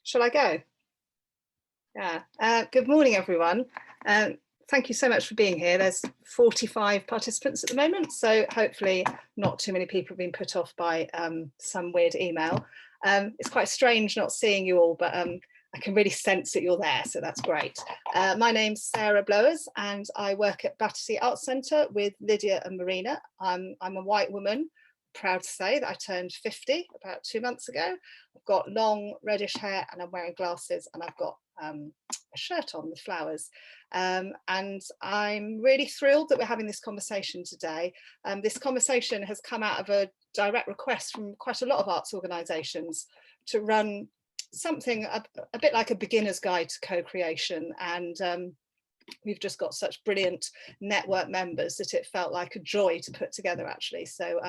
Shall I go? Yeah. Good morning, everyone. Thank you so much for being here. There's 45 participants at the moment, so hopefully not too many people have been put off by some weird email. It's quite strange not seeing you all, but I can really sense that you're there, so that's great. My name's Sarah Blowers, and I work at Battersea Arts Centre with Lydia and Marina. I'm a white woman, proud to say that I turned 50 about 2 months ago. I've got long reddish hair and I'm wearing glasses, and I've got a shirt on with flowers. And I'm really thrilled that we're having this conversation today. This conversation has come out of a direct request from quite a lot of arts organisations to run something a bit like a beginner's guide to co-creation, and we've just got such brilliant network members that it felt like a joy to put together, actually. So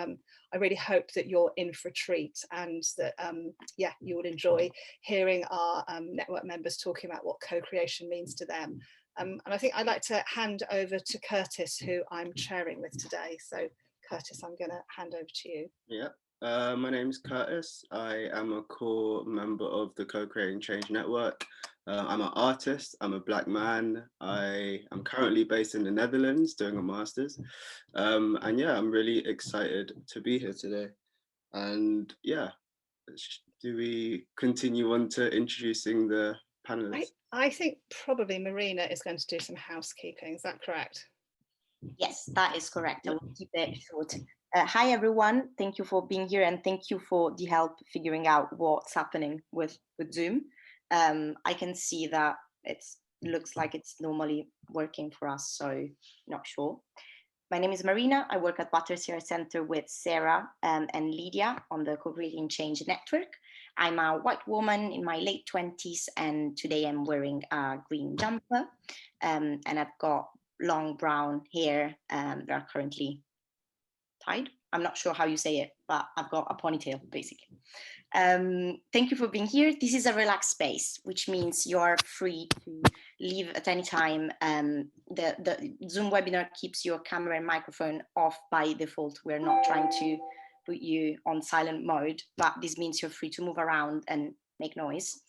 I really hope that you're in for a treat, and that yeah, you will enjoy hearing our network members talking about what co-creation means to them. And I think I'd like to hand over to Curtis, who I'm chairing with today. So Curtis, I'm going to hand over to you. Yeah. My name is Curtis. I am a core member of the Co-Creating Change Network. I'm an artist, I'm a Black man. I am currently based in the Netherlands doing a master's. And yeah, I'm really excited to be here today. And yeah, do we continue on to introducing the panelists? I think probably Marina is going to do some housekeeping, is that correct? Yes, that is correct. I will keep it short. Hi everyone, thank you for being here, and thank you for the help figuring out what's happening with Zoom. I can see that it looks like it's normally working for us, so not sure. My name is Marina. I work at Battersea Arts Centre with Sarah and Lydia on the Co-Creating Change Network. I'm a white woman in my late 20s, and today I'm wearing a green jumper, and I've got long brown hair that are currently tied. I'm not sure how you say it, but I've got a ponytail basically. Thank you for being here. This is a relaxed space, which means you're free to leave at any time. The Zoom webinar keeps your camera and microphone off by default. We're not trying to put you on silent mode, but this means you're free to move around and make noise.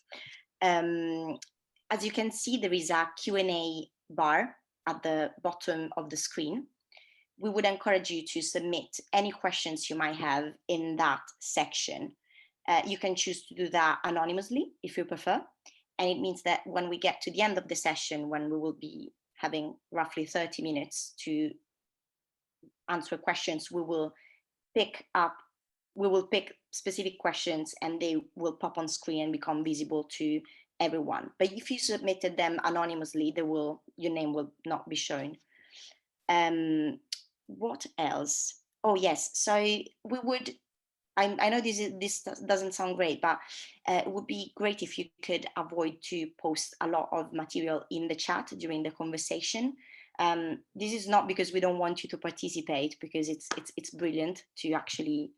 As you can see, there is a Q&A bar at the bottom of the screen. We would encourage you to submit any questions you might have in that section. You can choose to do that anonymously if you prefer. And it means that when we get to the end of the session, when we will be having roughly 30 minutes to answer questions, we will pick specific questions, and they will pop on screen and become visible to everyone. But if you submitted them anonymously, your name will not be shown. What else? Oh yes, so we would, I know this doesn't sound great, but it would be great if you could avoid to post a lot of material in the chat during the conversation. This is not because we don't want you to participate, because it's brilliant to actually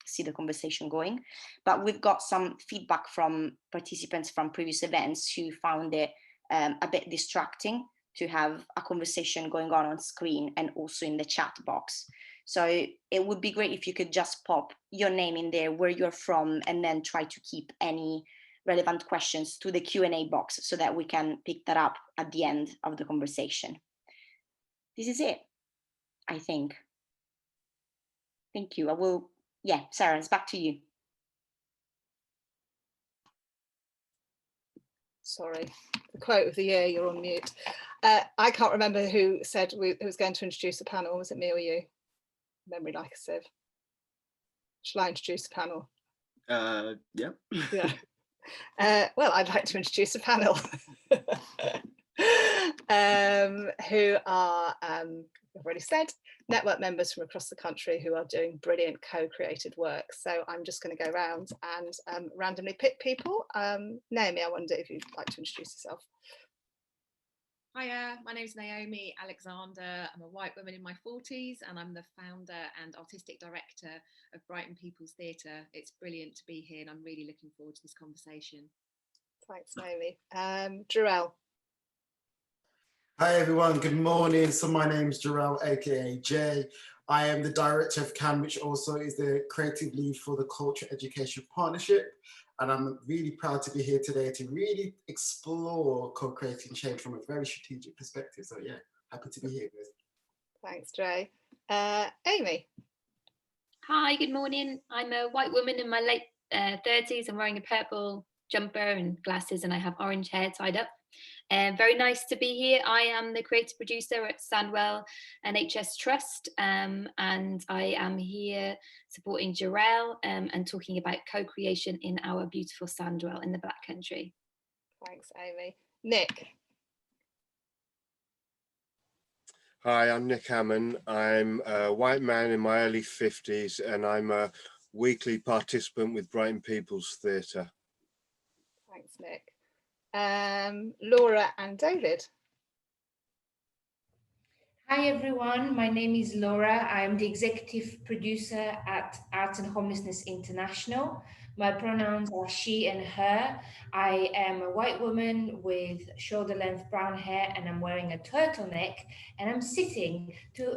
see the conversation going, but we've got some feedback from participants from previous events who found it a bit distracting to have a conversation going on screen and also in the chat box. So it would be great if you could just pop your name in there, where you're from, and then try to keep any relevant questions to the Q&A box so that we can pick that up at the end of the conversation. This is it, I think. Thank you. Yeah, Sarah, it's back to you. Sorry, the quote of the year, you're on mute. I can't remember who said who was going to introduce the panel. Was it me or you? Memory like a sieve. Shall I introduce the panel? Yeah. Yeah. Well, I'd like to introduce the panel who are, I've already said, network members from across the country who are doing brilliant co-created work. So I'm just going to go around and randomly pick people. Naomi, I wonder if you'd like to introduce yourself. Hiya, my name is Naomi Alexander. I'm a white woman in my 40s, and I'm the founder and artistic director of Brighton People's Theatre. It's brilliant to be here, and I'm really looking forward to this conversation. Thanks, Naomi. Jerrel. Hi everyone, good morning. So my name is Jerrel, aka Jay. I am the director of CAN, which also is the creative lead for the Culture Education Partnership. And I'm really proud to be here today to really explore co-creating change from a very strategic perspective. So yeah, happy to be here, guys. Thanks, Dre. Amy. Hi, good morning. I'm a white woman in my late 30s. I'm wearing a purple jumper and glasses, and I have orange hair tied up. Very nice to be here. I am the creative producer at Sandwell NHS Trust, and I am here supporting Jerrel and talking about co-creation in our beautiful Sandwell in the Black Country. Thanks, Amy. Nick. Hi, I'm Nick Hamon. I'm a white man in my early 50s, and I'm a weekly participant with Brighton People's Theatre. Thanks, Nick. Lora and David. Hi everyone, my name is Lora. I'm the executive producer at Arts and Homelessness International. My pronouns are she and her. I am a white woman with shoulder length brown hair, and I'm wearing a turtleneck, and I'm sitting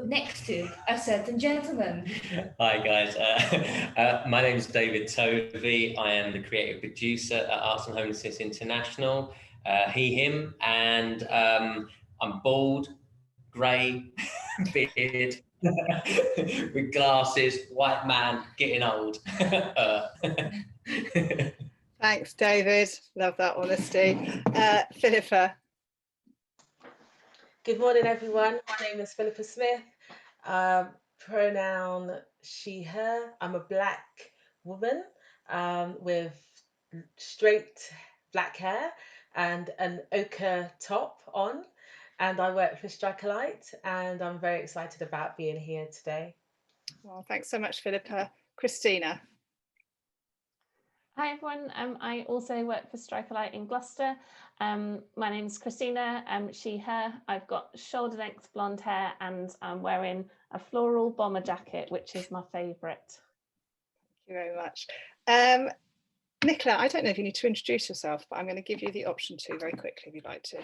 next to a certain gentleman. Hi guys, my name is David Tovey. I am the creative producer at Arts and Homelessness International, he, him, and I'm bald, grey, beard, with glasses, white man, getting old. Thanks, David. Love that honesty. Philippa. Good morning, everyone. My name is Philippa Smith. Pronoun she, her. I'm a black woman with straight black hair and an ochre top on. And I work for Strike a Light, and I'm very excited about being here today. Well, thanks so much, Philippa. Christina. Hi everyone, I also work for Strike a Light in Gloucester. My name is Christina, she, her. I've got shoulder length blonde hair, and I'm wearing a floral bomber jacket, which is my favourite. Thank you very much. Nicola, I don't know if you need to introduce yourself, but I'm going to give you the option to very quickly if you'd like to.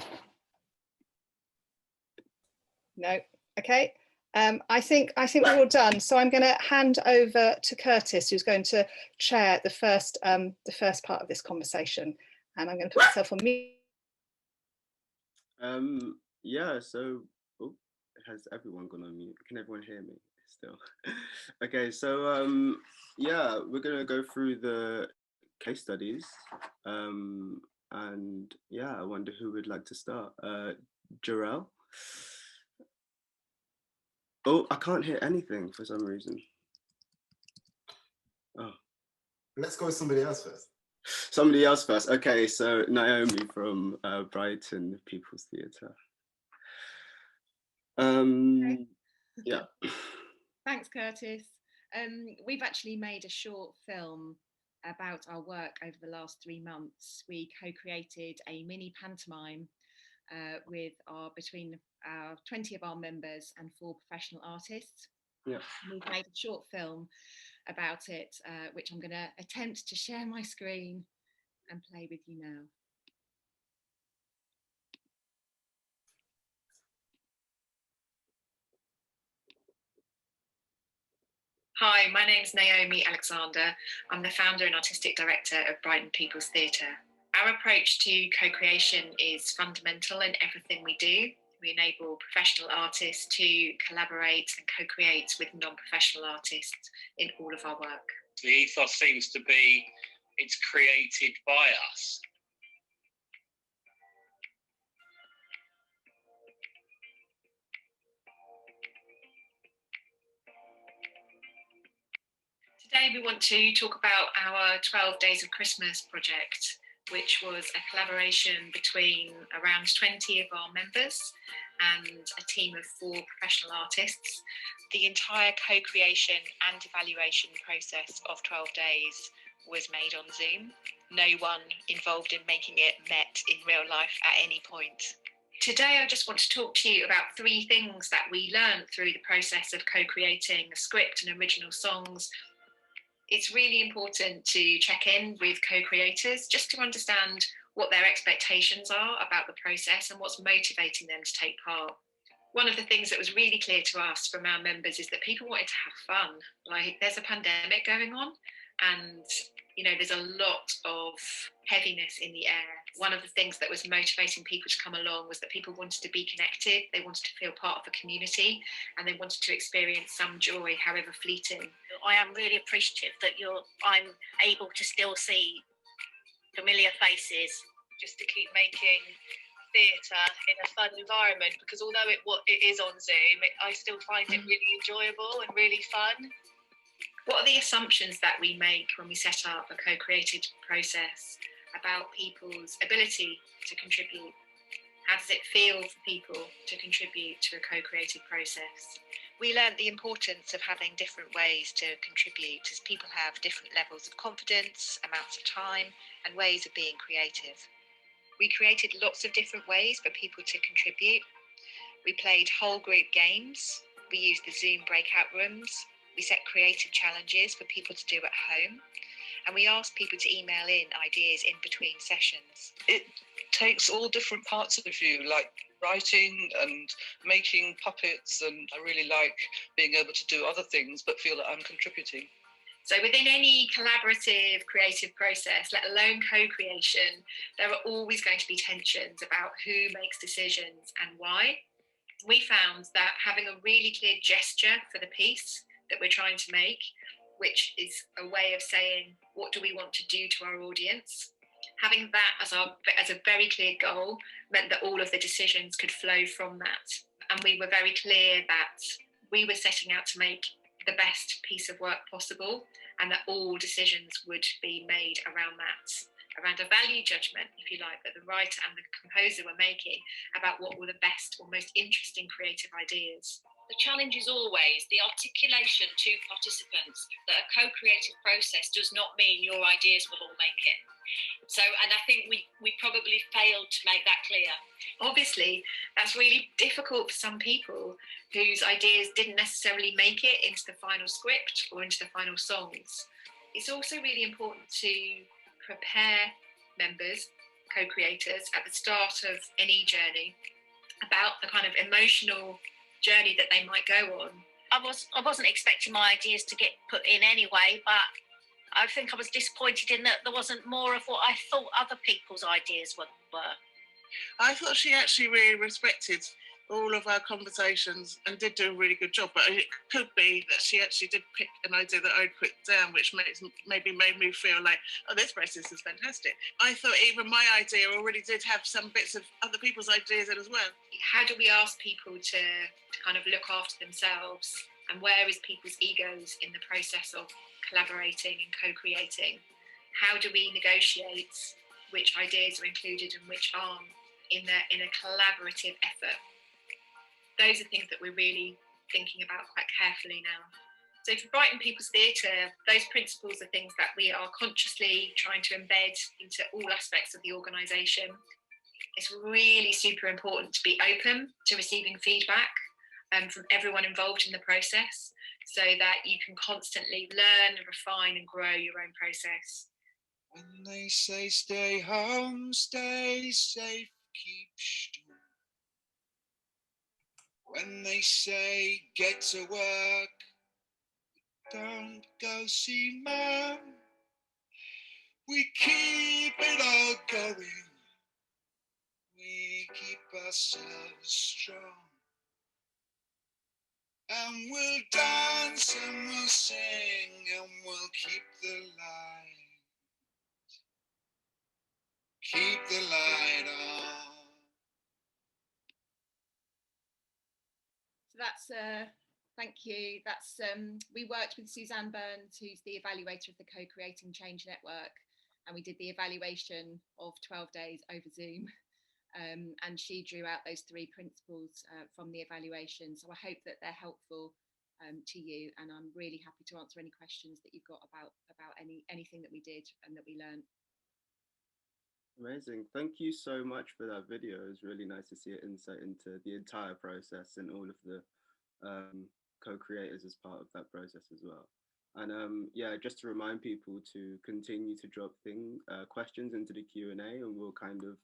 No, okay. I think we're all done. So I'm going to hand over to Curtis, who's going to chair the first part of this conversation, and I'm going to put myself on mute. Yeah. So, has everyone gone on mute? Can everyone hear me still? Okay. So, yeah, we're going to go through the case studies, and yeah, I wonder who would like to start. Jerrel. Oh, I can't hear anything for some reason. Oh. Let's go with somebody else first. Somebody else first. Okay, so Naomi from Brighton People's Theatre. Yeah. Thanks, Curtis. We've actually made a short film about our work over the last 3 months. We co-created a mini pantomime with between 20 of our members and 4 professional artists. Yeah. We've made a short film about it, which I'm going to attempt to share my screen and play with you now. Hi, my name's Naomi Alexander. I'm the founder and artistic director of Brighton People's Theatre. Our approach to co-creation is fundamental in everything we do. We enable professional artists to collaborate and co-create with non-professional artists in all of our work. The ethos seems to be, it's created by us. Today we want to talk about our 12 Days of Christmas project, which was a collaboration between around 20 of our members and a team of 4 professional artists. The entire co-creation and evaluation process of 12 days was made on Zoom. No one involved in making it met in real life at any point. Today I just want to talk to you about 3 things that we learned through the process of co-creating a script and original songs. It's really important to check in with co-creators just to understand what their expectations are about the process and what's motivating them to take part. One of the things that was really clear to us from our members is that people wanted to have fun. Like, there's a pandemic going on, And you know, there's a lot of heaviness in the air. One of the things that was motivating people to come along was that people wanted to be connected, they wanted to feel part of a community, and they wanted to experience some joy, however fleeting. I am really appreciative that I'm able to still see familiar faces, just to keep making theatre in a fun environment, because although it is on Zoom, I still find it really enjoyable and really fun. What are the assumptions that we make when we set up a co-created process about people's ability to contribute? How does it feel for people to contribute to a co-created process? We learned the importance of having different ways to contribute, as people have different levels of confidence, amounts of time, and ways of being creative. We created lots of different ways for people to contribute. We played whole group games. We used the Zoom breakout rooms. We set creative challenges for people to do at home. And we asked people to email in ideas in between sessions. It takes all different parts of you, like writing and making puppets, and I really like being able to do other things but feel that I'm contributing. So within any collaborative creative process, let alone co-creation, there are always going to be tensions about who makes decisions and why. We found that having a really clear gesture for the piece that we're trying to make, which is a way of saying, what do we want to do to our audience? Having that as a very clear goal meant that all of the decisions could flow from that. And we were very clear that we were setting out to make the best piece of work possible, and that all decisions would be made around that, around a value judgment, if you like, that the writer and the composer were making about what were the best or most interesting creative ideas. The challenge is always the articulation to participants that a co-creative process does not mean your ideas will all make it. So, and I think we probably failed to make that clear. Obviously, that's really difficult for some people whose ideas didn't necessarily make it into the final script or into the final songs. It's also really important to prepare members, co-creators, at the start of any journey about the kind of emotional journey that they might go on. I wasn't expecting my ideas to get put in anyway, but I think I was disappointed in that there wasn't more of what I thought other people's ideas were. I thought she actually really respected all of our conversations and did do a really good job, but it could be that she actually did pick an idea that I'd put down, which maybe made me feel like, oh, this process is fantastic. I thought even my idea already did have some bits of other people's ideas in as well. How do we ask people to kind of look after themselves, and where is people's egos in the process of collaborating and co-creating? How do we negotiate which ideas are included and which aren't in a collaborative effort? Those are things that we're really thinking about quite carefully now. So for Brighton People's Theatre, those principles are things that we are consciously trying to embed into all aspects of the organisation. It's really super important to be open to receiving feedback from everyone involved in the process, so that you can constantly learn, refine and grow your own process. When they say stay home, stay safe, keep still. When they say get to work, don't go see mum, we keep it all going. We keep ourselves strong. And we'll dance and we'll sing and we'll keep the light. Keep the light on. So that's thank you. That's we worked with Suzanne Burns, who's the evaluator of the Co-Creating Change Network, and we did the evaluation of 12 days over Zoom. And she drew out those 3 principles from the evaluation. So I hope that they're helpful to you, and I'm really happy to answer any questions that you've got about anything that we did and that we learned. Amazing. Thank you so much for that video. It was really nice to see an insight into the entire process and all of the co-creators as part of that process as well. And yeah, just to remind people to continue to drop questions into the Q&A, and we'll kind of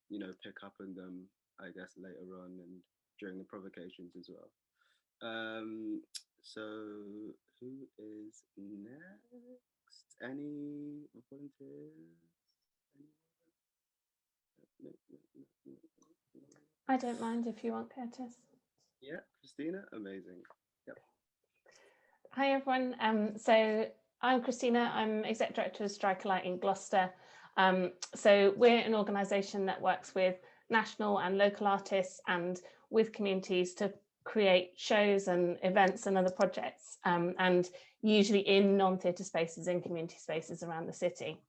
you know, pick up on them, I guess, later on and during the provocations as well. So who is next? Any volunteers? I don't mind if you want, Curtis. Yeah, Christina, amazing. Yep. Hi everyone. So I'm Christina. I'm Exec Director of Strike a Light in Gloucester. So we're an organisation that works with national and local artists and with communities to create shows and events and other projects, and usually in non-theatre spaces, in community spaces around the city.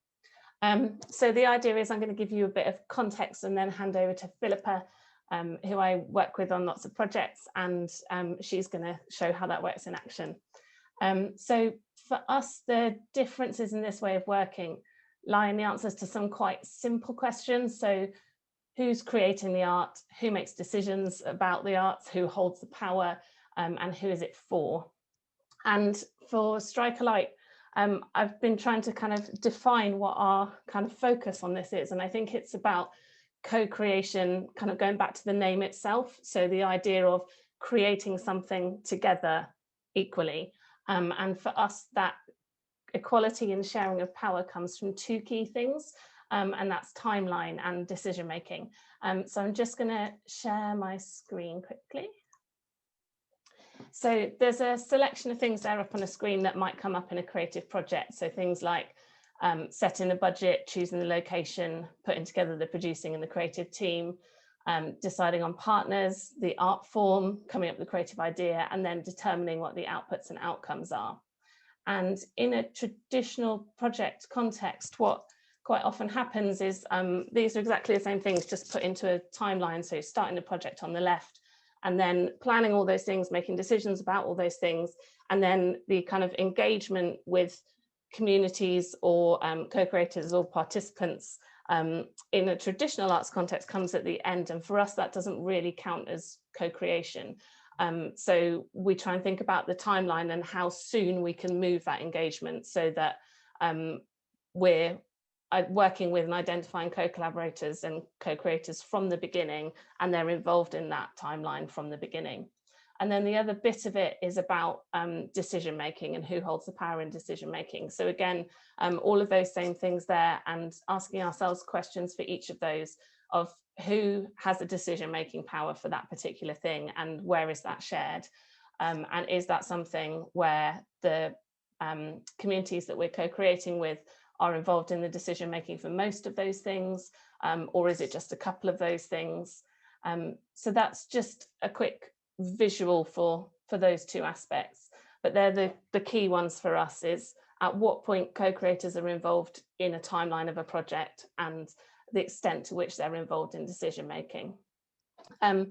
So the idea is I'm going to give you a bit of context and then hand over to Philippa, who I work with on lots of projects, and she's going to show how that works in action. So for us, the differences in this way of working lie in the answers to some quite simple questions. So who's creating the art, who makes decisions about the arts, who holds the power, and who is it for? And for Strike a Light, I've been trying to kind of define what our kind of focus on this is. And I think it's about co-creation, kind of going back to the name itself. So the idea of creating something together equally. And for us, that equality and sharing of power comes from two key things, and that's timeline and decision making. So I'm just going to share my screen quickly. So there's a selection of things there up on a screen that might come up in a creative project. So things like setting the budget, choosing the location, putting together the producing and the creative team, deciding on partners, the art form, coming up with a creative idea, and then determining what the outputs and outcomes are. And in a traditional project context, what quite often happens is these are exactly the same things, just put into a timeline. So starting the project on the left, and then planning all those things, making decisions about all those things, and then the kind of engagement with communities or co-creators or participants in a traditional arts context comes at the end. And for us, that doesn't really count as co-creation. So we try and think about the timeline and how soon we can move that engagement so that we're working with and identifying co-collaborators and co-creators from the beginning, and they're involved in that timeline from the beginning. And then the other bit of it is about decision making and who holds the power in decision making. So again, all of those same things there, and asking ourselves questions for each of those of who has the decision making power for that particular thing and where is that shared, and is that something where the communities that we're co-creating with are involved in the decision making for most of those things, or is it just a couple of those things? So that's just a quick visual for those two aspects, but they're the key ones for us, is at what point co-creators are involved in a timeline of a project and the extent to which they're involved in decision making. And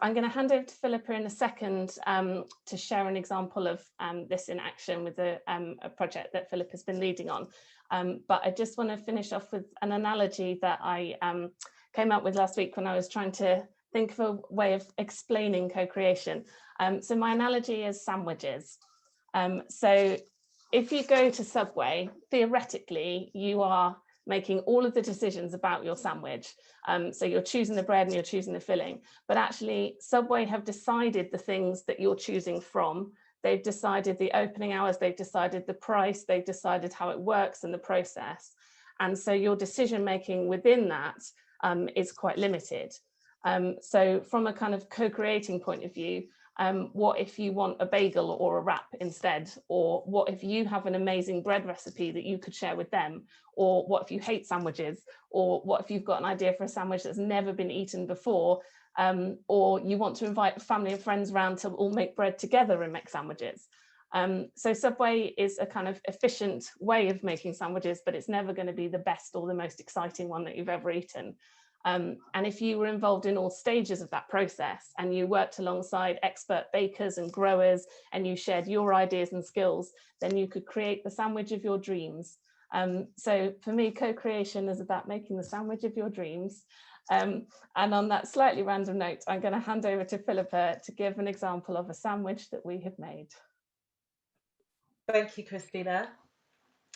I'm going to hand over to Philippa in a second to share an example of this in action with a project that Philippa's been leading on. But I just want to finish off with an analogy that I came up with last week when I was trying to think of a way of explaining co-creation. So my analogy is sandwiches. So if you go to Subway, theoretically, you are making all of the decisions about your sandwich. So you're choosing the bread and you're choosing the filling, but actually Subway have decided the things that you're choosing from. They've decided the opening hours, they've decided the price, they've decided how it works and the process. And so your decision making within that is quite limited. So from a kind of co-creating point of view, what if you want a bagel or a wrap instead? Or what if you have an amazing bread recipe that you could share with them? Or what if you hate sandwiches? Or what if you've got an idea for a sandwich that's never been eaten before? Or you want to invite family and friends around to all make bread together and make sandwiches. So Subway is a kind of efficient way of making sandwiches, but it's never going to be the best or the most exciting one that you've ever eaten. And if you were involved in all stages of that process and you worked alongside expert bakers and growers and you shared your ideas and skills, then you could create the sandwich of your dreams. So for me, co-creation is about making the sandwich of your dreams. And on that slightly random note, I'm going to hand over to Philippa to give an example of a sandwich that we have made. Thank you, Christina.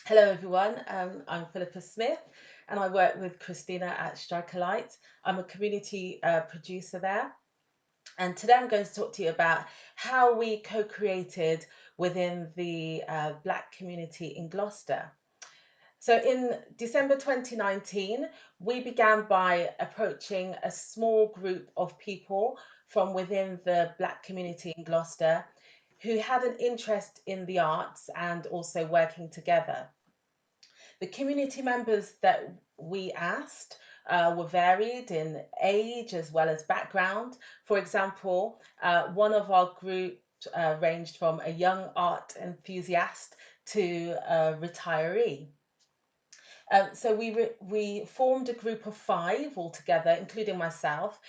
Hello, everyone. I'm Philippa Smith, and I work with Christina at Strike a Light. I'm a community producer there. And today I'm going to talk to you about how we co-created within the Black community in Gloucester. So in December 2019, we began by approaching a small group of people from within the Black community in Gloucester who had an interest in the arts and also working together. The community members that we asked were varied in age as well as background. For example, one of our group ranged from a young art enthusiast to a retiree. So we formed a group of 5 altogether, including myself,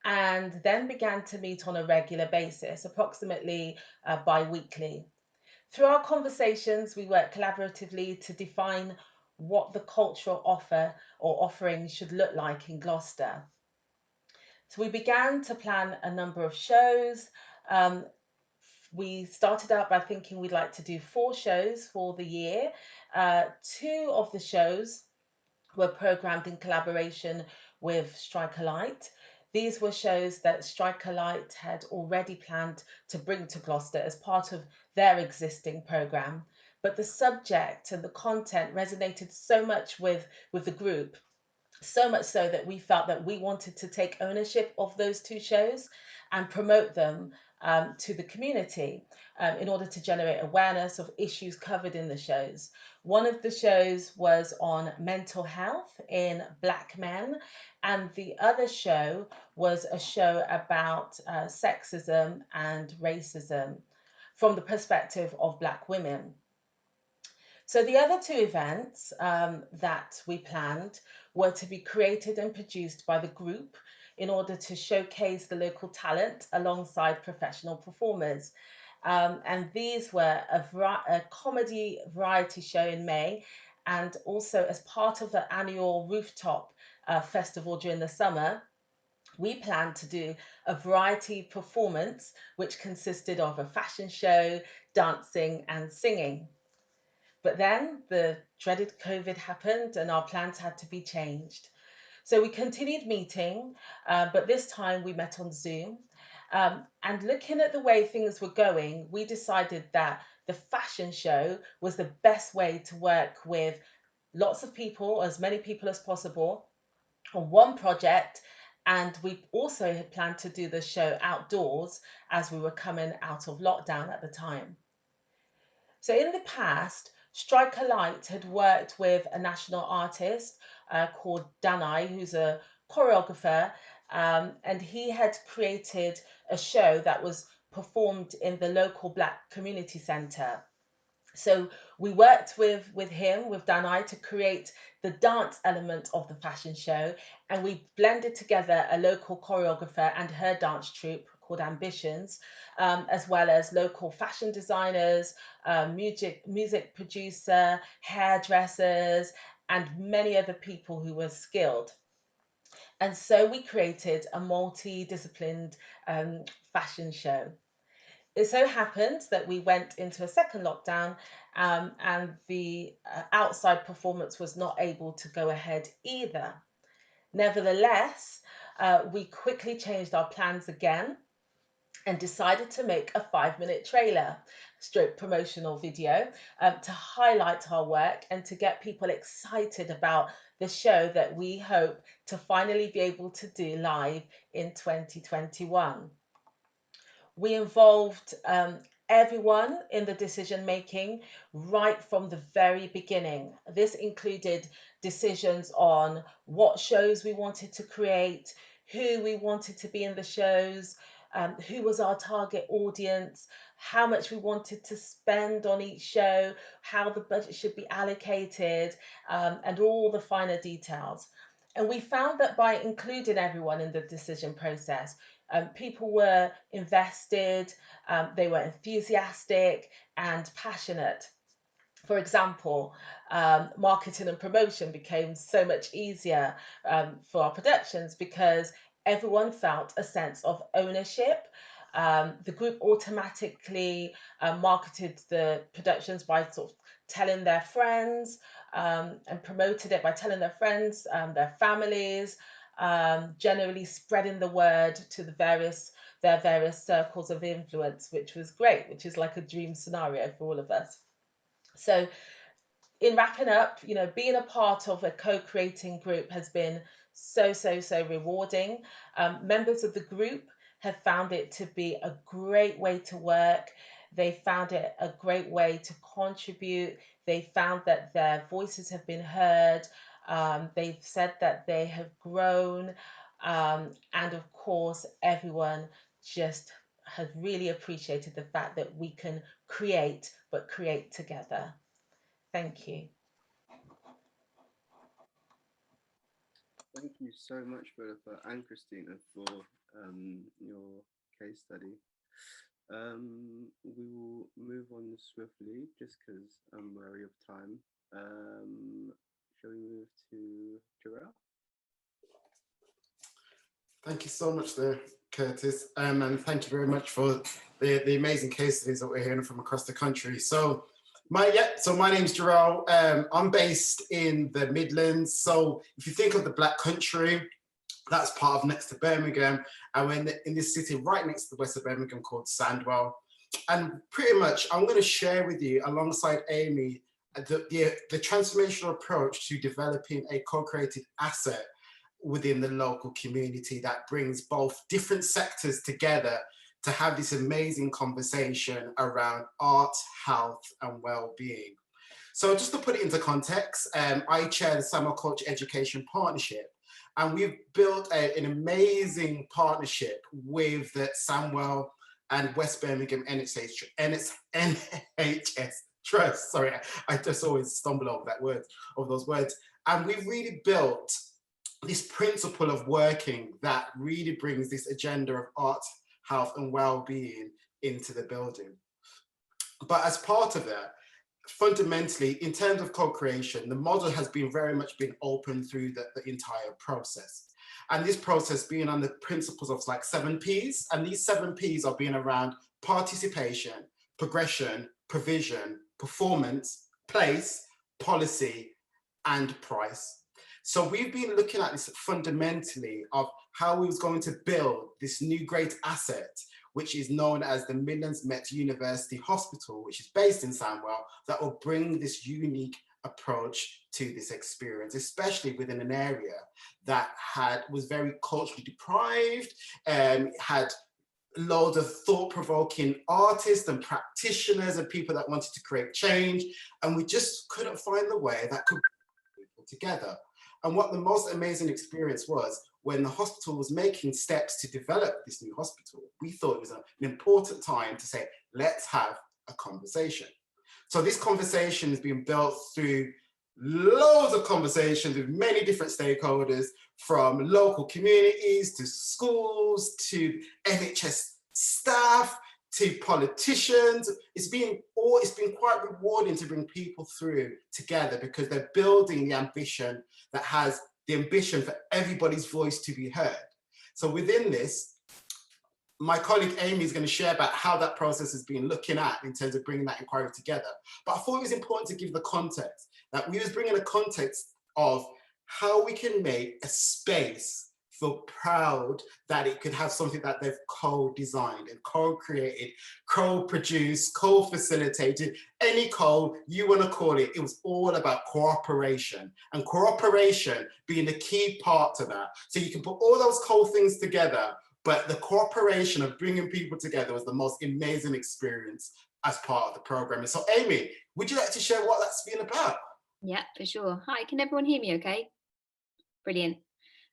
and then began to meet on a regular basis, approximately bi-weekly. Through our conversations, we worked collaboratively to define what the cultural offer or offering should look like in Gloucester. So we began to plan a number of shows. We started out by thinking we'd like to do 4 shows for the year. 2 of the shows were programmed in collaboration with Strike a Light. These were shows that Strike a Light had already planned to bring to Gloucester as part of their existing programme. But the subject and the content resonated so much with the group, so much so that we felt that we wanted to take ownership of those 2 shows and promote them to the community in order to generate awareness of issues covered in the shows. One of the shows was on mental health in Black men, and the other show was a show about sexism and racism from the perspective of Black women. So the other 2 events that we planned were to be created and produced by the group in order to showcase the local talent alongside professional performers. And these were a comedy variety show in May, and also as part of the annual rooftop festival during the summer, we planned to do a variety performance which consisted of a fashion show, dancing and singing. But then the dreaded COVID happened and our plans had to be changed. So we continued meeting, but this time we met on Zoom. And looking at the way things were going, we decided that the fashion show was the best way to work with lots of people, as many people as possible, on one project. And we also had planned to do the show outdoors as we were coming out of lockdown at the time. So in the past, Strike a Light had worked with a national artist called Danai, who's a choreographer, and he had created a show that was performed in the local Black community centre. So we worked with him, with Danai, to create the dance element of the fashion show, and we blended together a local choreographer and her dance troupe called Ambitions, as well as local fashion designers, music producer, hairdressers, and many other people who were skilled. And so we created a multidisciplined fashion show. It so happened that we went into a second lockdown and the outside performance was not able to go ahead either. Nevertheless, we quickly changed our plans again and decided to make a 5-minute trailer stroke promotional video to highlight our work and to get people excited about the show that we hope to finally be able to do live in 2021. We involved everyone in the decision making right from the very beginning. This included decisions on what shows we wanted to create, who we wanted to be in the shows, who was our target audience, how much we wanted to spend on each show, how the budget should be allocated, and all the finer details. And we found that by including everyone in the decision process, people were invested, they were enthusiastic and passionate. For example, marketing and promotion became so much easier for our productions because everyone felt a sense of ownership. The group automatically marketed the productions by sort of telling their friends and promoted it by telling their friends, their families, generally spreading the word to the various their various circles of influence, which was great, which is like a dream scenario for all of us. So in wrapping up, you know, being a part of a co-creating group has been so rewarding. Members of the group have found it to be a great way to work. They found it a great way to contribute. They found that their voices have been heard. They've said that they have grown. And of course, everyone just has really appreciated the fact that we can create, but create together. Thank you. Thank you so much, Philippa and Christina, for your case study. We will move on swiftly just because I'm wary of time. Shall we move to Jerrel? Thank you so much there, Curtis. And thank you very much for the amazing case studies that we're hearing from across the country. So my name's Jerrel. I'm based in the Midlands. So if you think of the Black Country, that's part of next to Birmingham. And we're in this city right next to the west of Birmingham called Sandwell. And pretty much I'm going to share with you alongside Amy the transformational approach to developing a co-created asset within the local community that brings both different sectors together to have this amazing conversation around art, health, and well-being. So just to put it into context, I chair the Sandwell Culture Education Partnership, and we've built an amazing partnership with the Sandwell and West Birmingham NHS Trust. Sorry, I just always stumble over those words. And we've really built this principle of working that really brings this agenda of art, health, and well-being into the building. But as part of that, fundamentally, in terms of co-creation, the model has been very much been open through the entire process. And this process being on the principles of like 7 Ps, and these 7 Ps are being around participation, progression, provision, performance, place, policy, and price. So we've been looking at this fundamentally of how we was going to build this new great asset, which is known as the Midlands Met University Hospital, which is based in Sandwell, that will bring this unique approach to this experience, especially within an area that was very culturally deprived, had loads of thought-provoking artists and practitioners and people that wanted to create change, and we just couldn't find the way that could bring people together. And what the most amazing experience was, when the hospital was making steps to develop this new hospital, we thought it was an important time to say, let's have a conversation. So this conversation has been built through loads of conversations with many different stakeholders, from local communities to schools to NHS staff to politicians. It's been quite rewarding to bring people through together, because they're building the ambition that has the ambition for everybody's voice to be heard. So within this, my colleague Amy is going to share about how that process has been looking at in terms of bringing that inquiry together. But I thought it was important to give the context, that we was bringing a context of how we can make a space feel proud that it could have something that they've co-designed and co-created, co-produced, co-facilitated, any code you want to call it. It was all about cooperation, and cooperation being the key part to that. So you can put all those co-things together, but the cooperation of bringing people together was the most amazing experience as part of the program. And so Amy, would you like to share what that's been about? Yeah, for sure. Hi, can everyone hear me okay? Brilliant.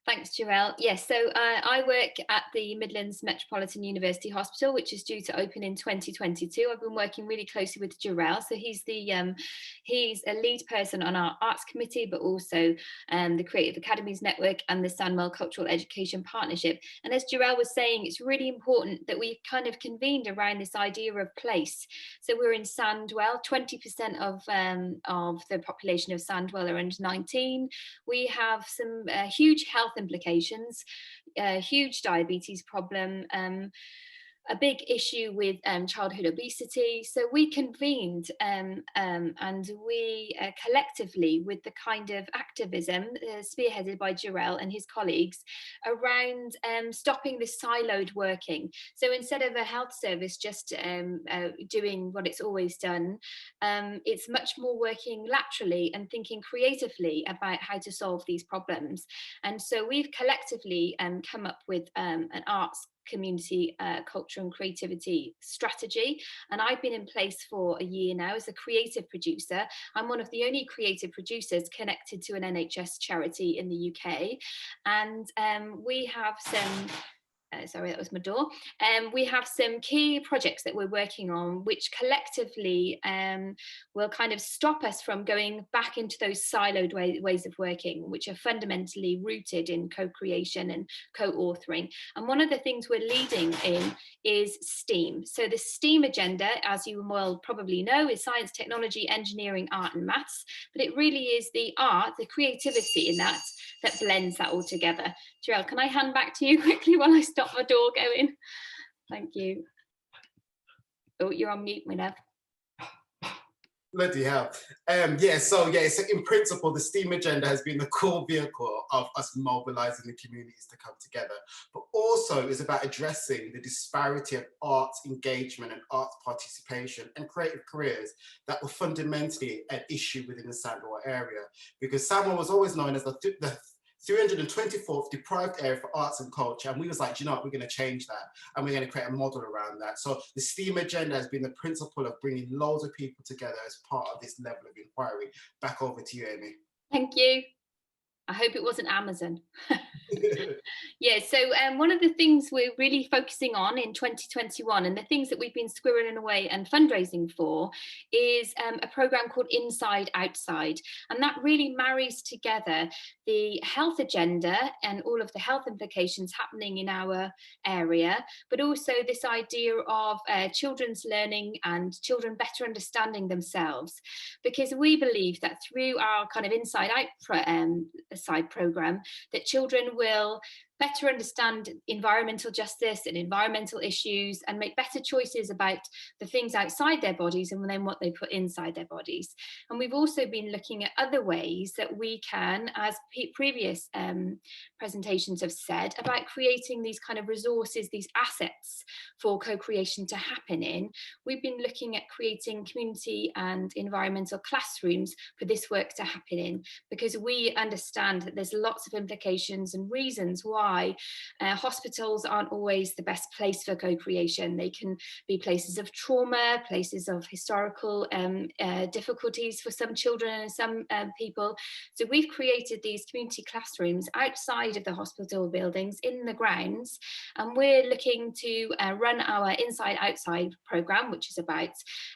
Thanks, Jerrel. Yes, so I work at the Midlands Metropolitan University Hospital, which is due to open in 2022. I've been working really closely with Jerrel. So he's a lead person on our arts committee, but also the Creative Academies Network and the Sandwell Cultural Education Partnership. And as Jerrel was saying, it's really important that we kind of convened around this idea of place. So we're in Sandwell. 20% of the population of Sandwell are under 19. We have some huge health implications, huge diabetes problem, a big issue with childhood obesity. So we convened and we collectively, with the kind of activism spearheaded by Jerrel and his colleagues, around stopping this siloed working. So instead of a health service just doing what it's always done, it's much more working laterally and thinking creatively about how to solve these problems. And so we've collectively come up with an arts community culture and creativity strategy, and I've been in place for a year now as a creative producer. I'm one of the only creative producers connected to an NHS charity in the UK, and we have some sorry, that was my door. We have some key projects that we're working on, which collectively will kind of stop us from going back into those siloed ways of working, which are fundamentally rooted in co-creation and co-authoring. And one of the things we're leading in is STEAM. So the STEAM agenda, as you will probably know, is science, technology, engineering, art and maths. But it really is the art, the creativity in that blends that all together. Jerrel, can I hand back to you quickly while I stop my door going? Thank you. Oh, you're on mute, my love. Bloody hell. So in principle, the STEAM agenda has been the core vehicle of us mobilizing the communities to come together, but also is about addressing the disparity of arts engagement and arts participation and creative careers that were fundamentally an issue within the Sandwell area. Because Sandwell was always known as the 324th deprived area for arts and culture, and we was like, do you know what, we're going to change that and we're going to create a model around that. So the STEAM agenda has been the principle of bringing loads of people together as part of this level of inquiry. Back over to you, Amy. Thank you. I hope it wasn't Amazon. Yeah, so one of the things we're really focusing on in 2021, and the things that we've been squirreling away and fundraising for, is a programme called Inside Outside. And that really marries together the health agenda and all of the health implications happening in our area, but also this idea of children's learning and children better understanding themselves. Because we believe that through our kind of Inside Outside programme, that children will better understand environmental justice and environmental issues and make better choices about the things outside their bodies and then what they put inside their bodies. And we've also been looking at other ways that we can, as previous presentations have said, about creating these kind of resources, these assets for co-creation to happen in. We've been looking at creating community and environmental classrooms for this work to happen in, because we understand that there's lots of implications and reasons why hospitals aren't always the best place for co-creation. They can be places of trauma, places of historical difficulties for some children and some people. So we've created these community classrooms outside of the hospital buildings in the grounds, and we're looking to run our Inside Outside programme, which is about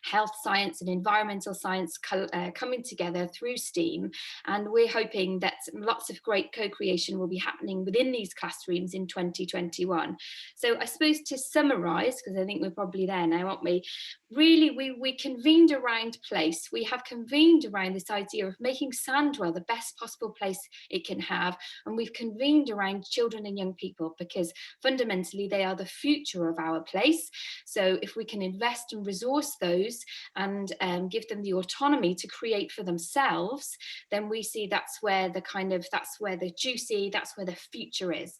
health science and environmental science coming together through STEAM. And we're hoping that lots of great co-creation will be happening within these classrooms in 2021. So I suppose to summarise, because I think we're probably there now, aren't we? Really, we convened around place. We have convened around this idea of making Sandwell the best possible place it can have. And we've convened around children and young people, because fundamentally they are the future of our place. So if we can invest and resource those and give them the autonomy to create for themselves, then we see that's where the juicy, that's where the future is.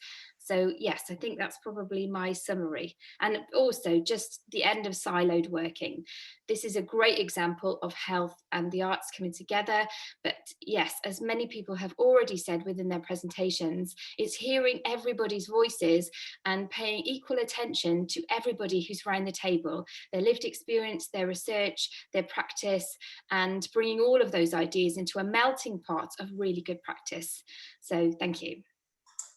So yes, I think that's probably my summary. And also just the end of siloed working. This is a great example of health and the arts coming together. But yes, as many people have already said within their presentations, it's hearing everybody's voices and paying equal attention to everybody who's around the table, their lived experience, their research, their practice, and bringing all of those ideas into a melting pot of really good practice. So thank you.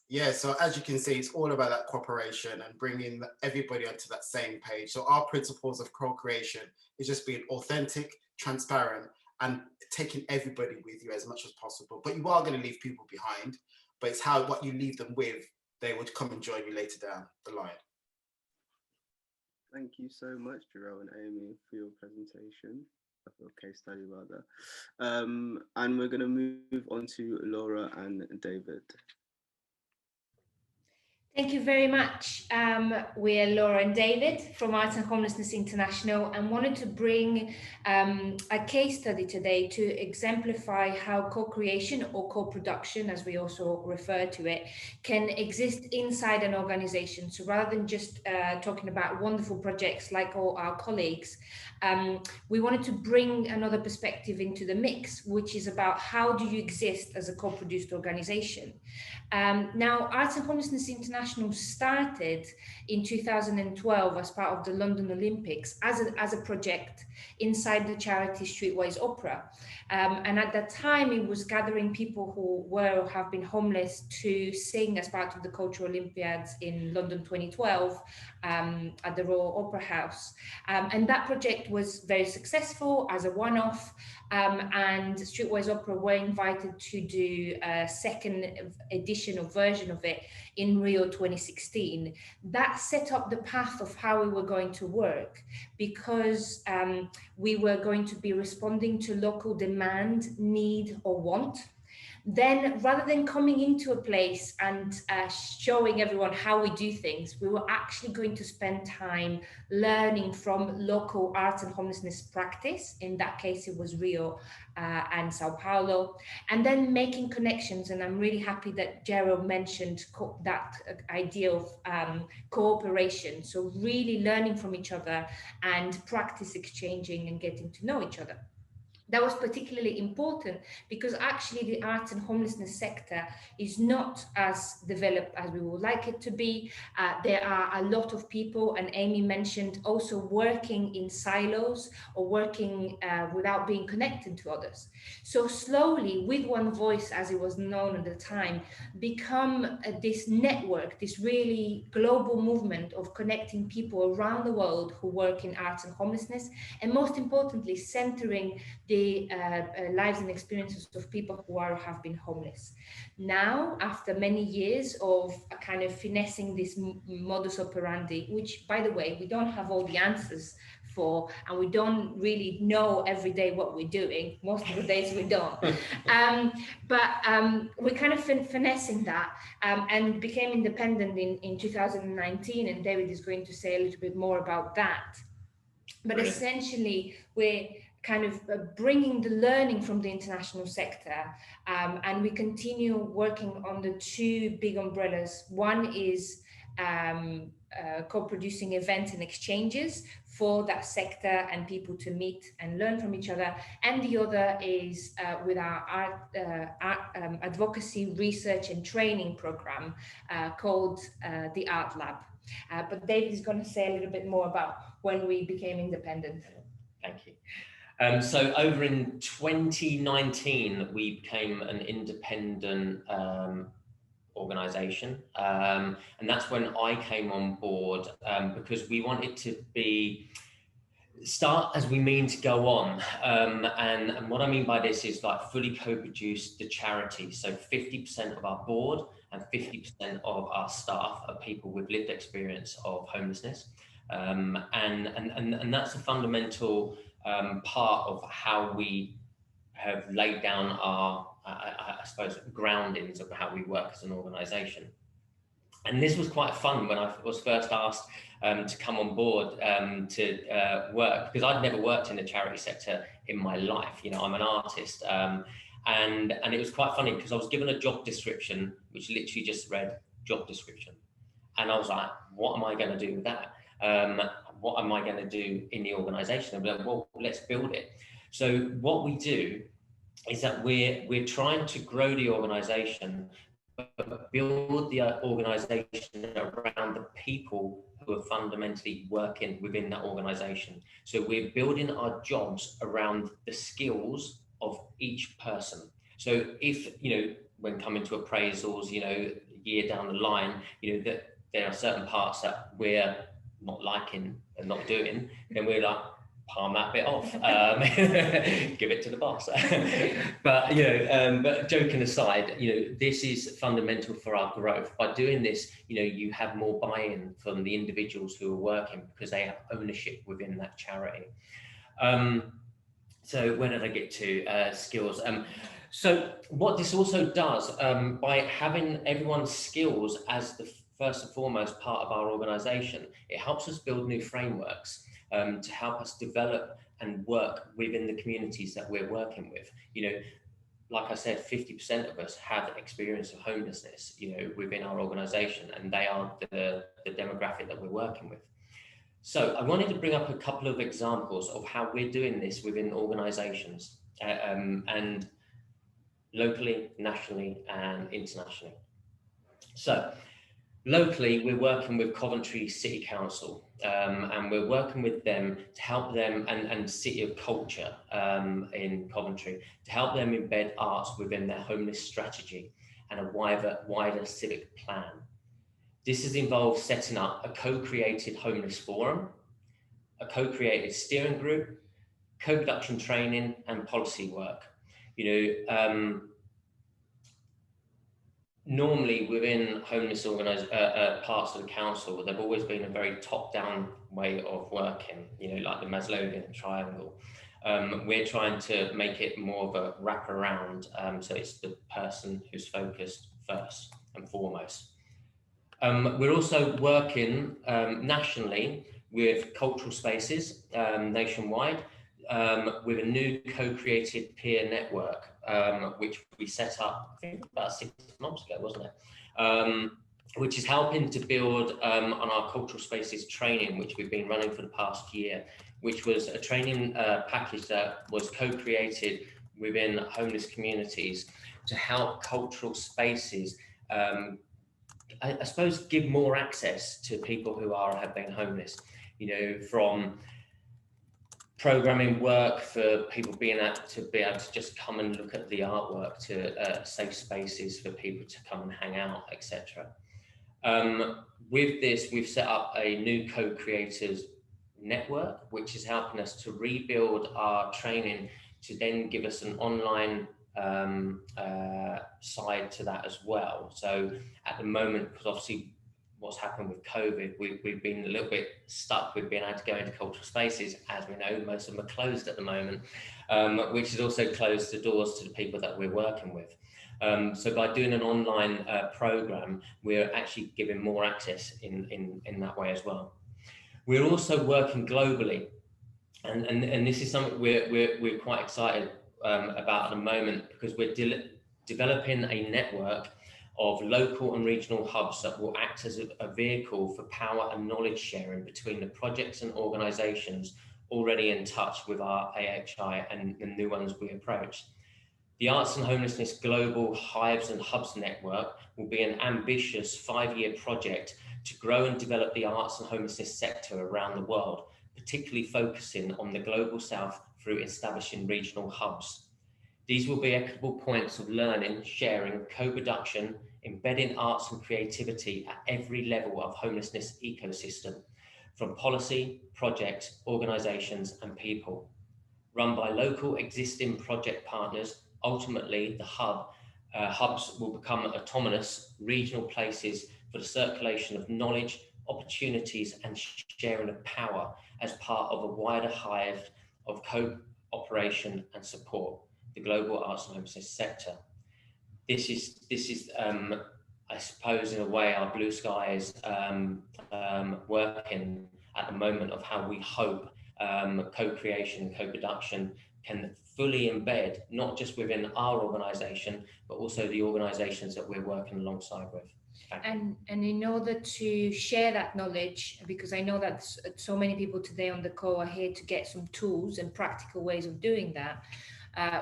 Yeah, so as you can see, it's all about that cooperation and bringing everybody onto that same page. So our principles of co-creation is just being authentic, transparent, and taking everybody with you as much as possible. But you are going to leave people behind, but it's what you leave them with, they would come and join you later down the line. Thank you so much, Jerrel and Amy, for your presentation. A case study rather. And we're going to move on to Lora and David. Thank you very much. We're Lora and David from Arts and Homelessness International, and wanted to bring a case study today to exemplify how co-creation or co-production, as we also refer to it, can exist inside an organization. So rather than just talking about wonderful projects like all our colleagues, we wanted to bring another perspective into the mix, which is about how do you exist as a co-produced organization. Now, Arts and Homelessness International started in 2012 as part of the London Olympics as a project inside the charity Streetwise Opera. And at that time, it was gathering people who were or have been homeless to sing as part of the Cultural Olympiads in London 2012 at the Royal Opera House. And that project was very successful as a one-off, and Streetwise Opera were invited to do a second edition or version of it in Rio 2016. That set up the path of how we were going to work, because we were going to be responding to local demand, need, or want. Then, rather than coming into a place and showing everyone how we do things, we were actually going to spend time learning from local arts and homelessness practice. In that case, it was Rio and Sao Paulo, and then making connections. And I'm really happy that Jerrel mentioned that idea of cooperation. So really learning from each other and practice exchanging and getting to know each other. That was particularly important because actually the arts and homelessness sector is not as developed as we would like it to be. There are a lot of people, and Amy mentioned, also working in silos or working without being connected to others. So slowly, with One Voice, as it was known at the time, become this network, this really global movement of connecting people around the world who work in arts and homelessness, and most importantly, centering the lives and experiences of people who have been homeless. Now, after many years of kind of finessing this modus operandi, which, by the way, we don't have all the answers for, and we don't really know every day what we're doing. Most of the days we don't. But we're kind of finessing that and became independent in 2019, and David is going to say a little bit more about that. But essentially, we're kind of bringing the learning from the international sector, and we continue working on the two big umbrellas. One is co-producing events and exchanges for that sector and people to meet and learn from each other, and the other is with our advocacy, research and training program called the Art Lab. But David is going to say a little bit more about when we became independent. Thank you. So over in 2019, we became an independent organisation, and that's when I came on board, because we wanted to start as we mean to go on, and what I mean by this is like fully co-produce the charity. So 50% of our board and 50% of our staff are people with lived experience of homelessness, and that's a fundamental part of how we have laid down our, I suppose, groundings of how we work as an organisation. And this was quite fun when I was first asked to come on board to work, because I'd never worked in the charity sector in my life. You know, I'm an artist, and it was quite funny because I was given a job description which literally just read job description, and I was like, what am I going to do with that? What am I going to do in the organisation? I'm like, well, let's build it. So what we do is that we're trying to grow the organisation, but build the organisation around the people who are fundamentally working within that organisation. So we're building our jobs around the skills of each person. So if, you know, when coming to appraisals, you know, a year down the line, you know, that there are certain parts that we're not liking and not doing, then we're like, palm that bit off, give it to the boss. But, you know, but joking aside, you know, this is fundamental for our growth. By doing this, you know, you have more buy-in from the individuals who are working because they have ownership within that charity. So where did I get to? Skills. So what this also does, by having everyone's skills as the first and foremost part of our organisation. It helps us build new frameworks to help us develop and work within the communities that we're working with. You know, like I said, 50% of us have experience of homelessness, you know, within our organisation, and they are the demographic that we're working with. So I wanted to bring up a couple of examples of how we're doing this within organisations, and locally, nationally, and internationally. So locally, we're working with Coventry City Council, and we're working with them to help them, and City of Culture in Coventry, to help them embed arts within their homeless strategy and a wider civic plan. This has involved setting up a co-created homeless forum, a co-created steering group, co-production training, and policy work. You know, normally within homeless parts of the council, they've always been a very top-down way of working, you know, like the Maslowian triangle. We're trying to make it more of a wraparound, so it's the person who's focused first and foremost. We're also working nationally with cultural spaces nationwide, with a new co-created peer network, which we set up, I think about 6 months ago, wasn't it? Which is helping to build on our cultural spaces training, which we've been running for the past year, which was a training package that was co-created within homeless communities to help cultural spaces, I suppose, give more access to people who have been homeless, you know, from programming work for people being able to just come and look at the artwork, to safe spaces for people to come and hang out, etc. With this, we've set up a new co-creators network, which is helping us to rebuild our training to then give us an online side to that as well. So at the moment, because obviously what's happened with COVID, we've been a little bit stuck with being able to go into cultural spaces. As we know, most of them are closed at the moment, which has also closed the doors to the people that we're working with. So by doing an online program, we're actually giving more access in that way as well. We're also working globally, and this is something we're quite excited about at the moment, because we're developing a network of local and regional hubs that will act as a vehicle for power and knowledge sharing between the projects and organisations already in touch with our AHI and the new ones we approach. The Arts and Homelessness Global Hives and Hubs Network will be an ambitious 5-year project to grow and develop the arts and homelessness sector around the world, particularly focusing on the Global South through establishing regional hubs. These will be equitable points of learning, sharing, co-production, embedding arts and creativity at every level of homelessness ecosystem, from policy, projects, organisations and people. Run by local existing project partners, ultimately the hubs will become autonomous regional places for the circulation of knowledge, opportunities and sharing of power as part of a wider hive of cooperation and support the global arts and homelessness sector. This is I suppose, in a way, our blue skies working at the moment of how we hope co-creation and co-production can fully embed, not just within our organisation, but also the organisations that we're working alongside with. And in order to share that knowledge, because I know that so many people today on the call are here to get some tools and practical ways of doing that,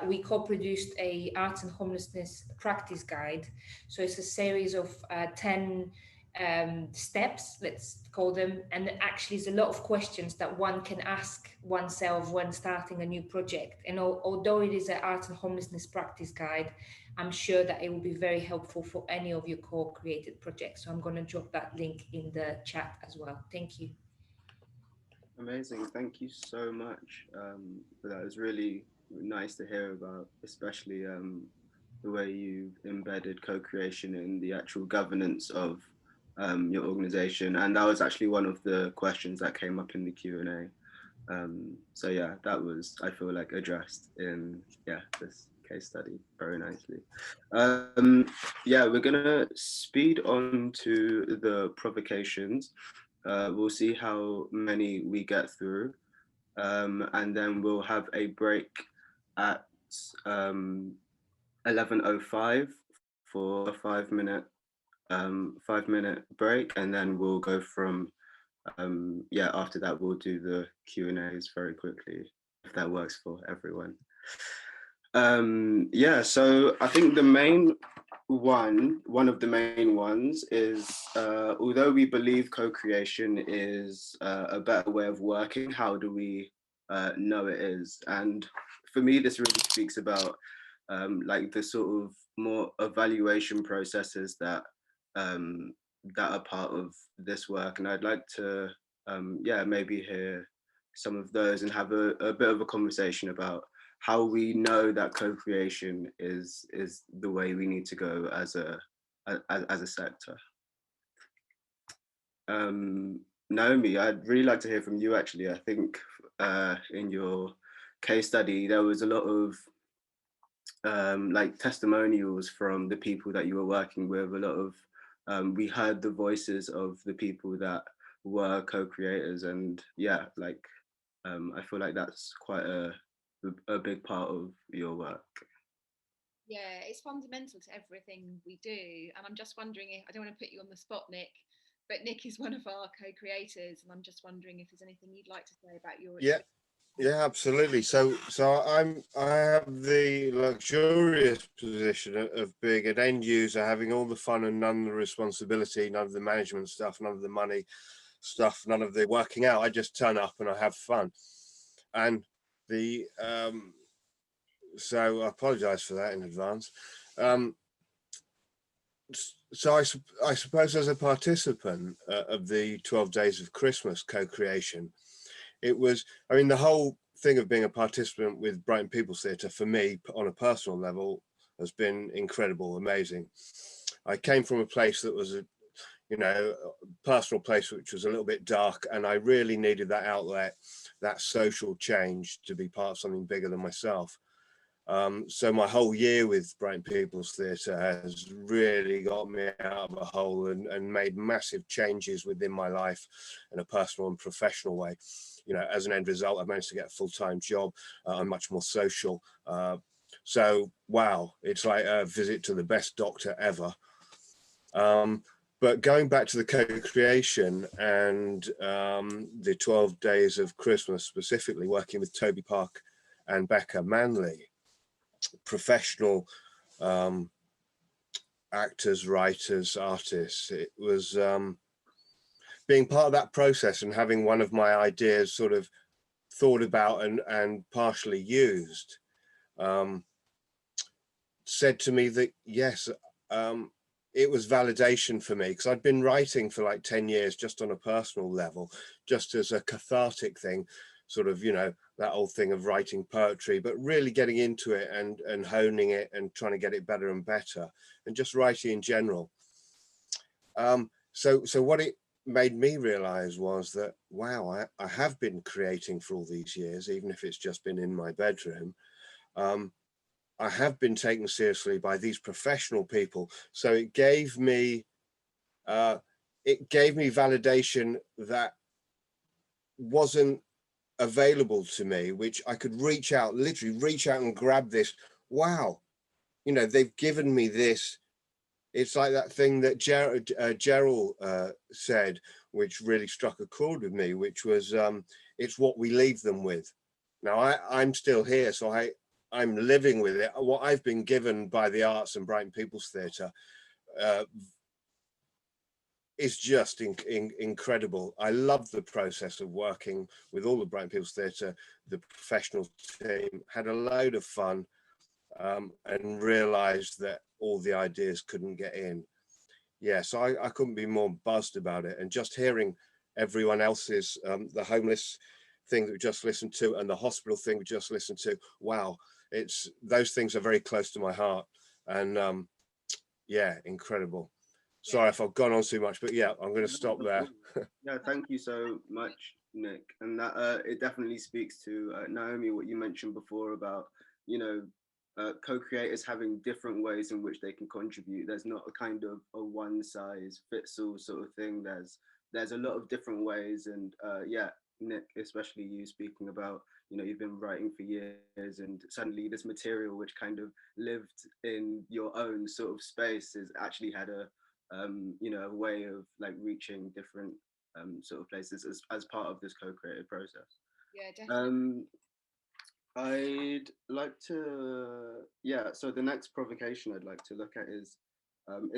we co-produced a arts and homelessness practice guide. So it's a series of 10 steps, let's call them, and actually is a lot of questions that one can ask oneself when starting a new project. And although it is an arts and homelessness practice guide, I'm sure that it will be very helpful for any of your co-created projects. So I'm going to drop that link in the chat as well. Thank you. Amazing. Thank you so much for that. It was really nice to hear about, especially the way you've embedded co-creation in the actual governance of your organization. And that was actually one of the questions that came up in the Q&A. So yeah, that was, I feel like, addressed in this case study very nicely. Yeah, we're gonna speed on to the provocations. We'll see how many we get through, and then we'll have a break at 11:05 for a 5-minute break, and then we'll go from yeah, after that we'll do the Q&As very quickly, if that works for everyone. Yeah, so I think one of the main ones is, although we believe co-creation is a better way of working, how do we know it is? And for me, this really speaks about like the sort of more evaluation processes that that are part of this work. And I'd like to, yeah, maybe hear some of those and have a bit of a conversation about how we know that co-creation is the way we need to go as a sector. Naomi, I'd really like to hear from you actually. I think in your case study, there was a lot of like testimonials from the people that you were working with, a lot of, we heard the voices of the people that were co-creators, and yeah, like, I feel like that's quite a big part of your work. Yeah, it's fundamental to everything we do. And I'm just wondering if, I don't want to put you on the spot, Nick, but Nick is one of our co-creators, and I'm just wondering if there's anything you'd like to say about your experience. Yeah, absolutely. So I have the luxurious position of being an end user, having all the fun and none of the responsibility, none of the management stuff, none of the money stuff, none of the working out. I just turn up and I have fun. And the so I apologize for that in advance. So I suppose as a participant of the 12 Days of Christmas co-creation, it was, I mean, the whole thing of being a participant with Brighton People's Theatre for me on a personal level has been incredible, amazing. I came from a place that was a, you know, personal place which was a little bit dark, and I really needed that outlet, that social change to be part of something bigger than myself. So my whole year with Brighton People's Theatre has really got me out of a hole and made massive changes within my life in a personal and professional way. You know, as an end result, I've managed to get a full-time job. I'm much more social. So, wow, it's like a visit to the best doctor ever. But going back to the co-creation and the 12 Days of Christmas, specifically working with Toby Park and Becca Manley, professional actors, writers, artists, it was being part of that process and having one of my ideas sort of thought about and partially used, said to me that yes, it was validation for me, because I'd been writing for like 10 years just on a personal level, just as a cathartic thing, sort of, you know, that old thing of writing poetry, but really getting into it and honing it and trying to get it better and better, and just writing in general. So what it made me realize was that, wow, I have been creating for all these years, even if it's just been in my bedroom. I have been taken seriously by these professional people. So it gave me validation that wasn't available to me, which I could reach out, literally reach out and grab this. Wow, you know, they've given me this. It's like that thing that Jerrel said, which really struck a chord with me, which was, it's what we leave them with. Now I'm still here, so I'm living with it. What I've been given by the arts and Brighton People's Theatre is just incredible. I love the process of working with all the Brighton People's Theatre, the professional team, had a load of fun, and realised that all the ideas couldn't get in. Yeah, so I couldn't be more buzzed about it. And just hearing everyone else's, the homeless thing that we just listened to and the hospital thing we just listened to, wow, those things are very close to my heart. And yeah, incredible. Sorry if I've gone on too much, but yeah, I'm going to stop there. Yeah, thank you so much, Nick. And that it definitely speaks to Naomi, what you mentioned before about, you know, co-creators having different ways in which they can contribute. There's not a kind of a one size fits all sort of thing. There's a lot of different ways, and yeah, Nick, especially you speaking about, you know, you've been writing for years, and suddenly this material which kind of lived in your own sort of space has actually had a you know, a way of like reaching different sort of places as part of this co-creative process. Yeah, definitely. I'd like to, yeah, so the next provocation I'd like to look at is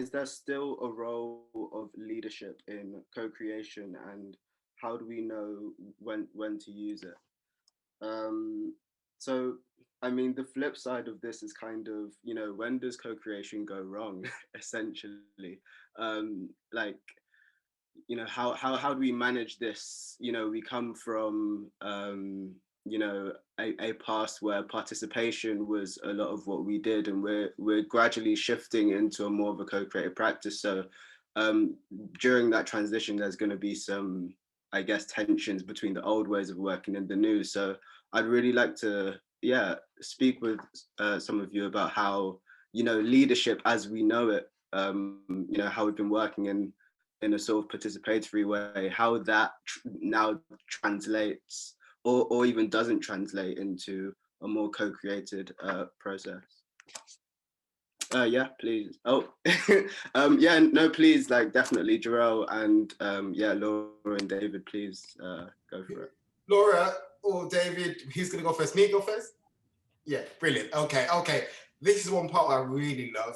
there still a role of leadership in co-creation, and how do we know when to use it? So, I mean, the flip side of this is kind of, you know, when does co-creation go wrong, essentially? Like, you know, how do we manage this? You know, we come from you know, a past where participation was a lot of what we did, and we're gradually shifting into a more of a co-creative practice. So during that transition, there's going to be some, I guess, tensions between the old ways of working and the new. So I'd really like to, yeah, speak with some of you about how, you know, leadership as we know it, you know, how we've been working in a sort of participatory way, how that now translates or even doesn't translate into a more co-created process. Yeah, please. Oh, yeah, no, please, like definitely Jerrel and yeah, Laura and David, please go for it. Laura or David, who's gonna go first? Me go first? Yeah, brilliant. Okay. This is one part I really love.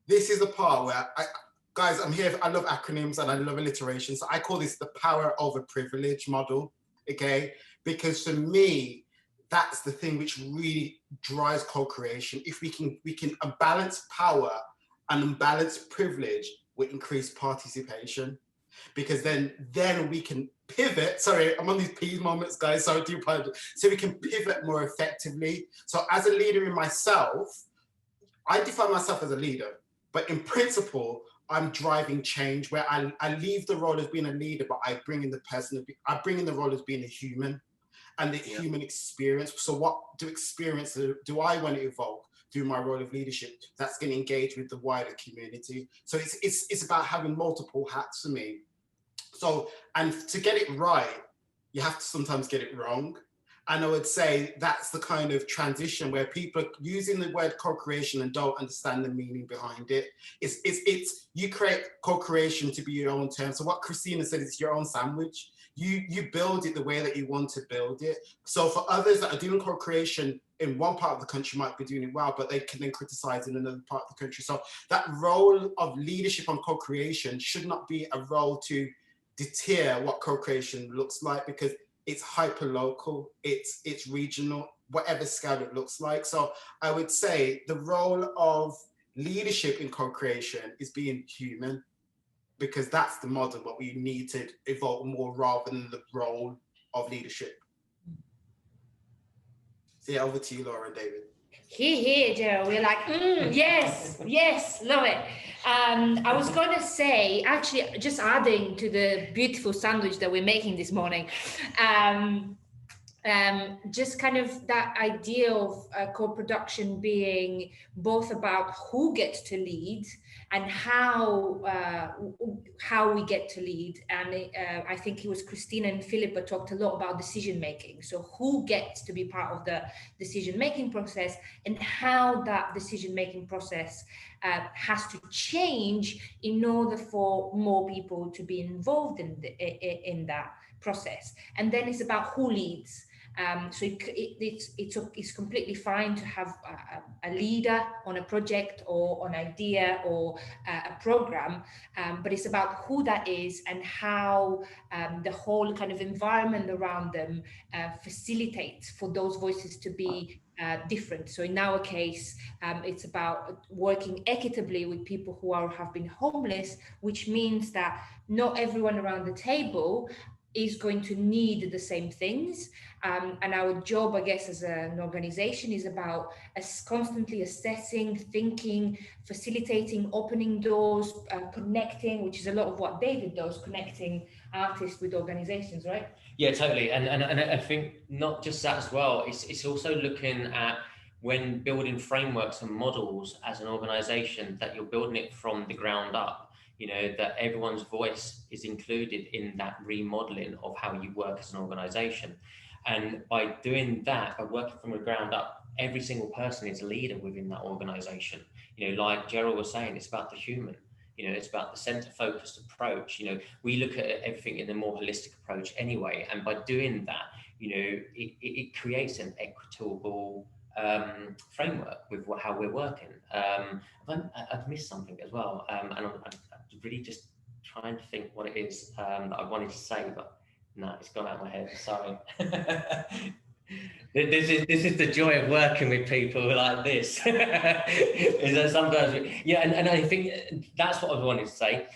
This is the part where guys, I'm here, I love acronyms and I love alliteration. So I call this the power over privilege model, okay? Because for me, that's the thing which really drives co-creation. If we can balance power and unbalance privilege with increased participation, because then we can pivot. Sorry, I'm on these P moments, guys, so I do apologize. So we can pivot more effectively. So as a leader in myself, I define myself as a leader, but in principle, I'm driving change where I leave the role as being a leader, but I bring in the role as being a human and the human experience. So what experience do I want to evoke through my role of leadership that's going to engage with the wider community? So it's about having multiple hats for me. So, and to get it right, you have to sometimes get it wrong. And I would say that's the kind of transition where people are using the word co-creation and don't understand the meaning behind it. It's you create co-creation to be your own term. So what Christina said, it's your own sandwich. You build it the way that you want to build it. So for others that are doing co-creation in one part of the country might be doing it well, but they can then criticize in another part of the country. So that role of leadership on co-creation should not be a role to deter what co-creation looks like, because it's hyper local, it's regional, whatever scale it looks like. So I would say the role of leadership in co-creation is being human, because that's the model what we need to evolve more rather than the role of leadership. So yeah, over to you, Laura and David. Here, Jerrel, we're like, yes, love it. I was going to say, actually, just adding to the beautiful sandwich that we're making this morning, just kind of that idea of co-production being both about who gets to lead and how we get to lead. And I think it was Christina and Philippa talked a lot about decision making. So who gets to be part of the decision making process, and how that decision making process has to change in order for more people to be involved in that process. And then it's about who leads. So it's completely fine to have a leader on a project or an idea or a program, but it's about who that is and how the whole kind of environment around them facilitates for those voices to be different. So in our case, it's about working equitably with people who have been homeless, which means that not everyone around the table is going to need the same things. And our job, I guess, as an organization is about constantly assessing, thinking, facilitating, opening doors, connecting, which is a lot of what David does, connecting artists with organizations, right? Yeah, totally. And I think not just that as well, it's also looking at when building frameworks and models as an organization, that you're building it from the ground up, you know, that everyone's voice is included in that remodeling of how you work as an organization. And by doing that, by working from the ground up, every single person is a leader within that organization. You know, like Jerrel was saying, it's about the human. You know, it's about the center-focused approach. You know, we look at everything in a more holistic approach anyway. And by doing that, you know, it creates an equitable framework with how we're working. I've missed something as well. And I'm really just trying to think what it is that I wanted to say, but no, it's gone out of my head. Sorry. This is the joy of working with people like this. Is that sometimes, yeah, and I think that's what I wanted to say.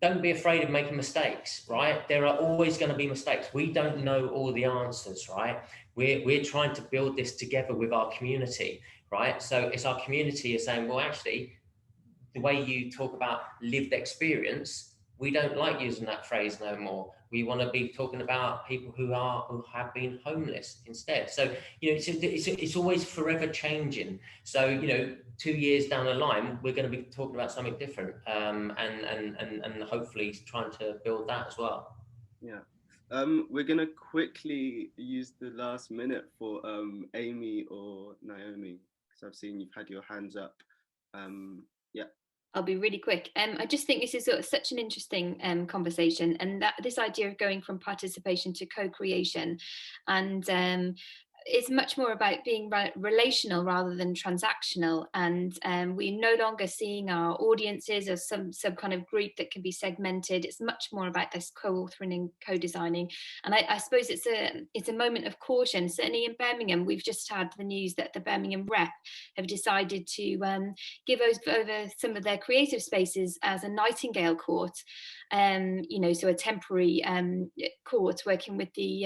Don't be afraid of making mistakes, right? There are always going to be mistakes. We don't know all the answers, right? We're trying to build this together with our community, right? So it's our community is saying, well, actually, the way you talk about lived experience, we don't like using that phrase no more. We want to be talking about people who have been homeless instead. So, you know, it's always forever changing. So, you know, 2 years down the line, we're going to be talking about something different, and hopefully trying to build that as well. Yeah. We're going to quickly use the last minute for Amy or Naomi, because I've seen you've had your hands up. Yeah. I'll be really quick. I just think this is such an interesting conversation, and that this idea of going from participation to co-creation, and it's much more about being relational rather than transactional. And we're no longer seeing our audiences as some kind of group that can be segmented. It's much more about this co-authoring and co-designing. And I suppose it's a moment of caution. Certainly in Birmingham, we've just had the news that the Birmingham Rep have decided to give over some of their creative spaces as a Nightingale court. You know, so a temporary court working with the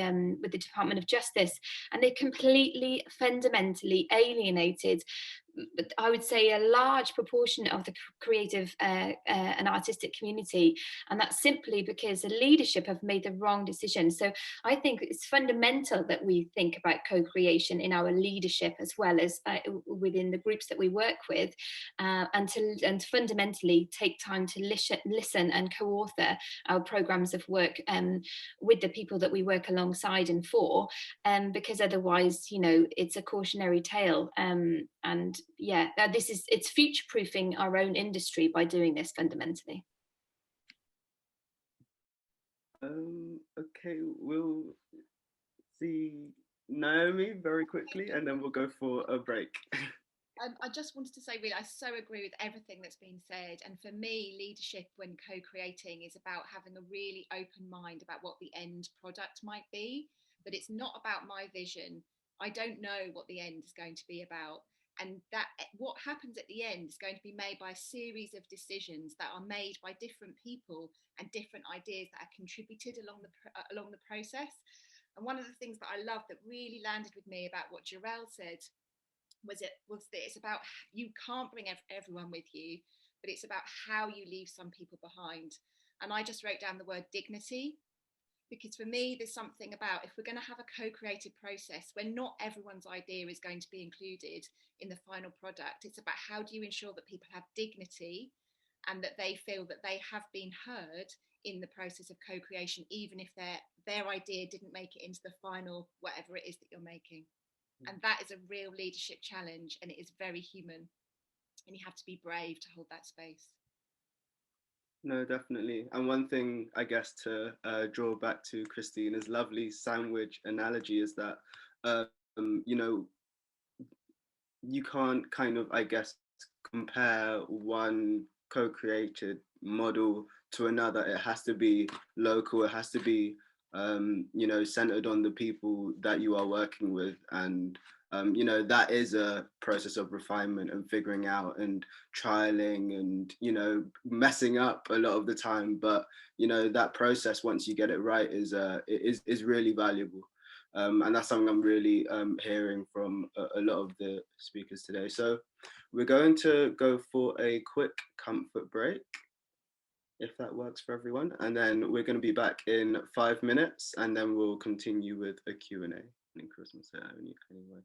Department of Justice, and they completely fundamentally alienated, I would say, a large proportion of the creative and artistic community, and that's simply because the leadership have made the wrong decision. So I think it's fundamental that we think about co-creation in our leadership as well as within the groups that we work with, and fundamentally take time to listen and co-author our programs of work with the people that we work alongside and for, because otherwise, you know, it's a cautionary tale. And yeah, it's future-proofing our own industry by doing this fundamentally. Okay, we'll see Naomi very quickly, and then we'll go for a break. I just wanted to say, really, I so agree with everything that's been said. And for me, leadership when co-creating is about having a really open mind about what the end product might be. But it's not about my vision. I don't know what the end is going to be about. And that what happens at the end is going to be made by a series of decisions that are made by different people and different ideas that are contributed along the process. And one of the things that I love that really landed with me about what Jerrel said was that it's about, you can't bring everyone with you, but it's about how you leave some people behind. And I just wrote down the word dignity, because for me, there's something about, if we're going to have a co-creative process where not everyone's idea is going to be included in the final product, it's about how do you ensure that people have dignity and that they feel that they have been heard in the process of co-creation, even if their idea didn't make it into the final whatever it is that you're making. And that is a real leadership challenge, and it is very human, and you have to be brave to hold that space. No, definitely. And one thing, I guess, to draw back to Christina's lovely sandwich analogy is that, you know, you can't kind of, I guess, compare one co-created model to another. It has to be local. It has to be, you know, centered on the people that you are working with. And, you know, that is a process of refinement and figuring out and trialing and, you know, messing up a lot of the time. But, you know, that process, once you get it right, is really valuable. And that's something I'm really hearing from a lot of the speakers today. So we're going to go for a quick comfort break, if that works for everyone. And then we're going to be back in 5 minutes, and then we'll continue with a Q&A in Christmas ceremony anyway.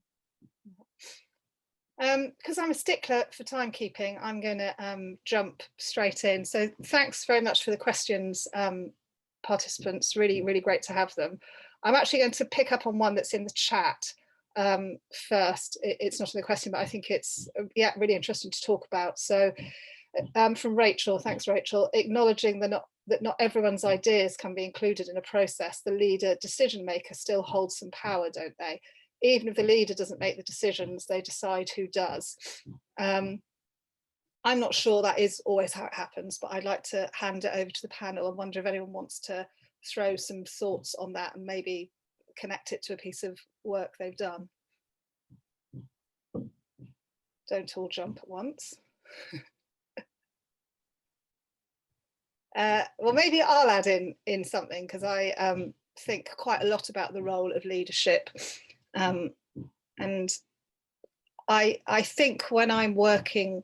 Because I'm a stickler for timekeeping, I'm going to jump straight in. So thanks very much for the questions, participants. Really, really great to have them. I'm actually going to pick up on one that's in the chat first. It's not in the question, but I think it's really interesting to talk about. So from Rachel, thanks Rachel, acknowledging that not everyone's ideas can be included in a process. The leader decision maker still holds some power, don't they? Even if the leader doesn't make the decisions, they decide who does. I'm not sure that is always how it happens, but I'd like to hand it over to the panel and wonder if anyone wants to throw some thoughts on that and maybe connect it to a piece of work they've done. Don't all jump at once. Well, maybe I'll add in something, because I think quite a lot about the role of leadership. And I think when I'm working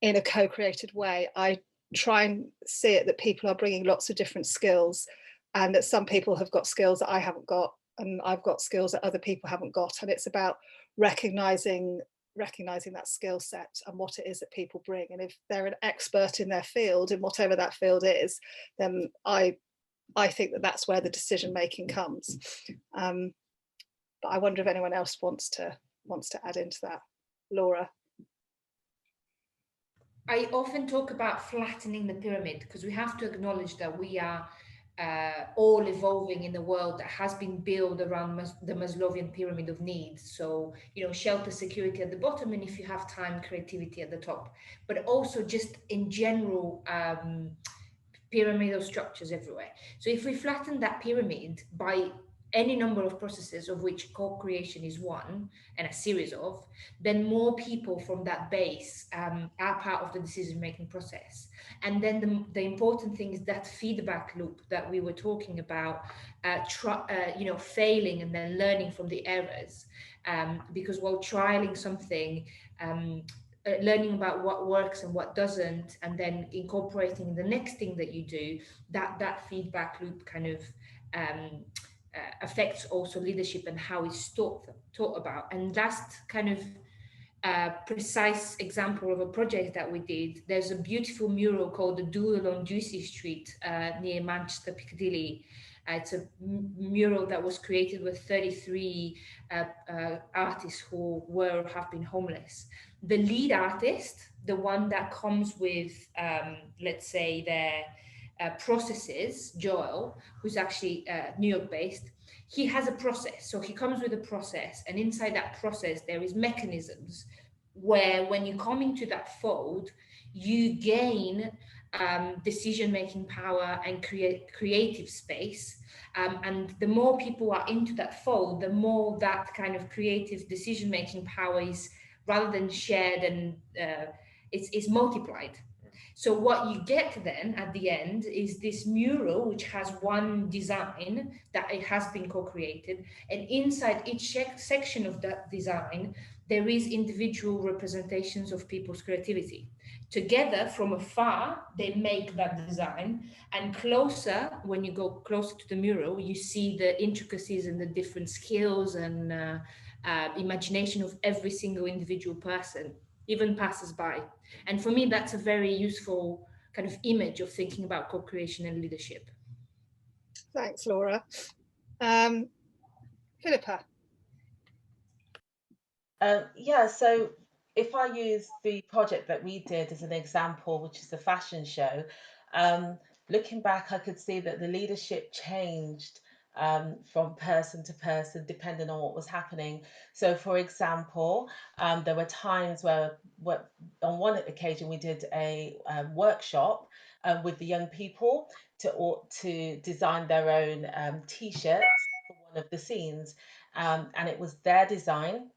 in a co-created way, I try and see it that people are bringing lots of different skills, and that some people have got skills that I haven't got, and I've got skills that other people haven't got. And it's about recognizing that skill set and what it is that people bring. And if they're an expert in their field, in whatever that field is, then I think that that's where the decision making comes. But I wonder if anyone else wants to add into that. Lora. I often talk about flattening the pyramid, because we have to acknowledge that we are all evolving in a world that has been built around the Maslowian pyramid of needs. So, shelter, security at the bottom, and if you have time, creativity at the top. But also just in general, pyramidal structures everywhere. So if we flatten that pyramid by any number of processes, of which co-creation is one, and a series of, then more people from that base are part of the decision-making process. And then the important thing is that feedback loop that we were talking about, failing and then learning from the errors. Because while trialing something, learning about what works and what doesn't, and then incorporating the next thing that you do, that feedback loop kind of affects also leadership and how it's taught about. And last kind of precise example of a project that we did, there's a beautiful mural called The Duel on Ducey Street near Manchester, Piccadilly. It's a mural that was created with 33 artists who have been homeless. The lead artist, the one that comes with, let's say, their processes, Jerrel, who's actually New York based, he has a process. So he comes with a process, and inside that process, there is mechanisms where when you come into that fold, you gain decision-making power and creative space. And the more people are into that fold, the more that kind of creative decision-making power is, rather than shared, and it's multiplied. So what you get then at the end is this mural, which has one design that it has been co-created, and inside each section of that design, there is individual representations of people's creativity. Together, from afar, they make that design, and closer, when you go closer to the mural, you see the intricacies and the different skills and imagination of every single individual person, even passers-by. And for me, that's a very useful kind of image of thinking about co-creation and leadership. Thanks, Lora. Philippa. So if I use the project that we did as an example, which is the fashion show, looking back, I could see that the leadership changed from person to person, depending on what was happening. So, for example, there were times where on one occasion we did a workshop with the young people to design their own T-shirts for one of the scenes, and it was their design,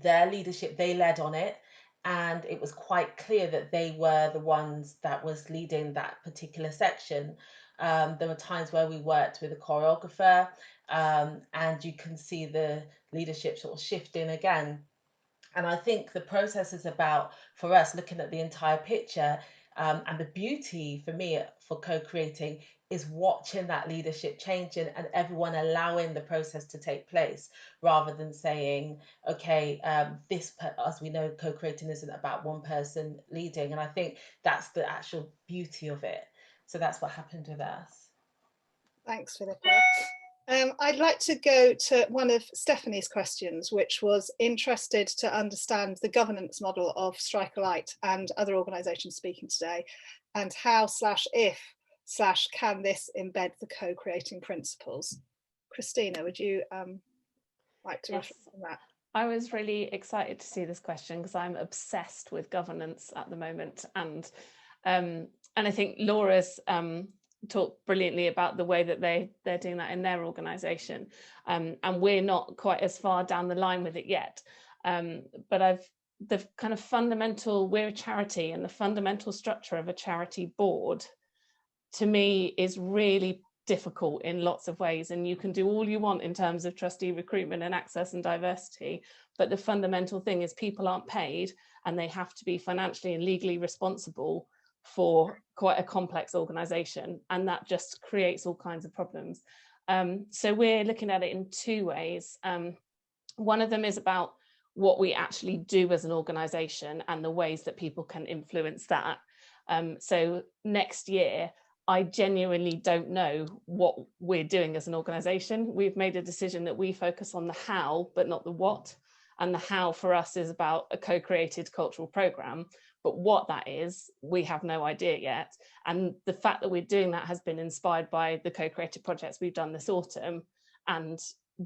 their leadership, they led on it, and it was quite clear that they were the ones that was leading that particular section. There were times where we worked with a choreographer, and you can see the leadership sort of shifting again. And I think the process is about, for us, looking at the entire picture, And the beauty for me for co-creating is watching that leadership changing and everyone allowing the process to take place, rather than saying, okay, as we know, co-creating isn't about one person leading. And I think that's the actual beauty of it. So that's what happened with us. Thanks, Philippa. I'd like to go to one of Stephanie's questions, which was interested to understand the governance model of Strike a Light and other organisations speaking today, and how/if/can this embed the co-creating principles. Christina, would you like to reflect on that? I was really excited to see this question because I'm obsessed with governance at the moment, and I think Laura's talked brilliantly about the way that they're doing that in their organisation, and we're not quite as far down the line with it yet. But the kind of fundamental, we're a charity, and the fundamental structure of a charity board, to me, is really difficult in lots of ways. And you can do all you want in terms of trustee recruitment and access and diversity, but the fundamental thing is people aren't paid, and they have to be financially and legally responsible for quite a complex organisation, and that just creates all kinds of problems. So we're looking at it in two ways. One of them is about what we actually do as an organisation and the ways that people can influence that. So next year, I genuinely don't know what we're doing as an organisation. We've made a decision that we focus on the how, but not the what. And the how for us is about a co-created cultural programme. But what that is, we have no idea yet. And the fact that we're doing that has been inspired by the co-created projects we've done this autumn, and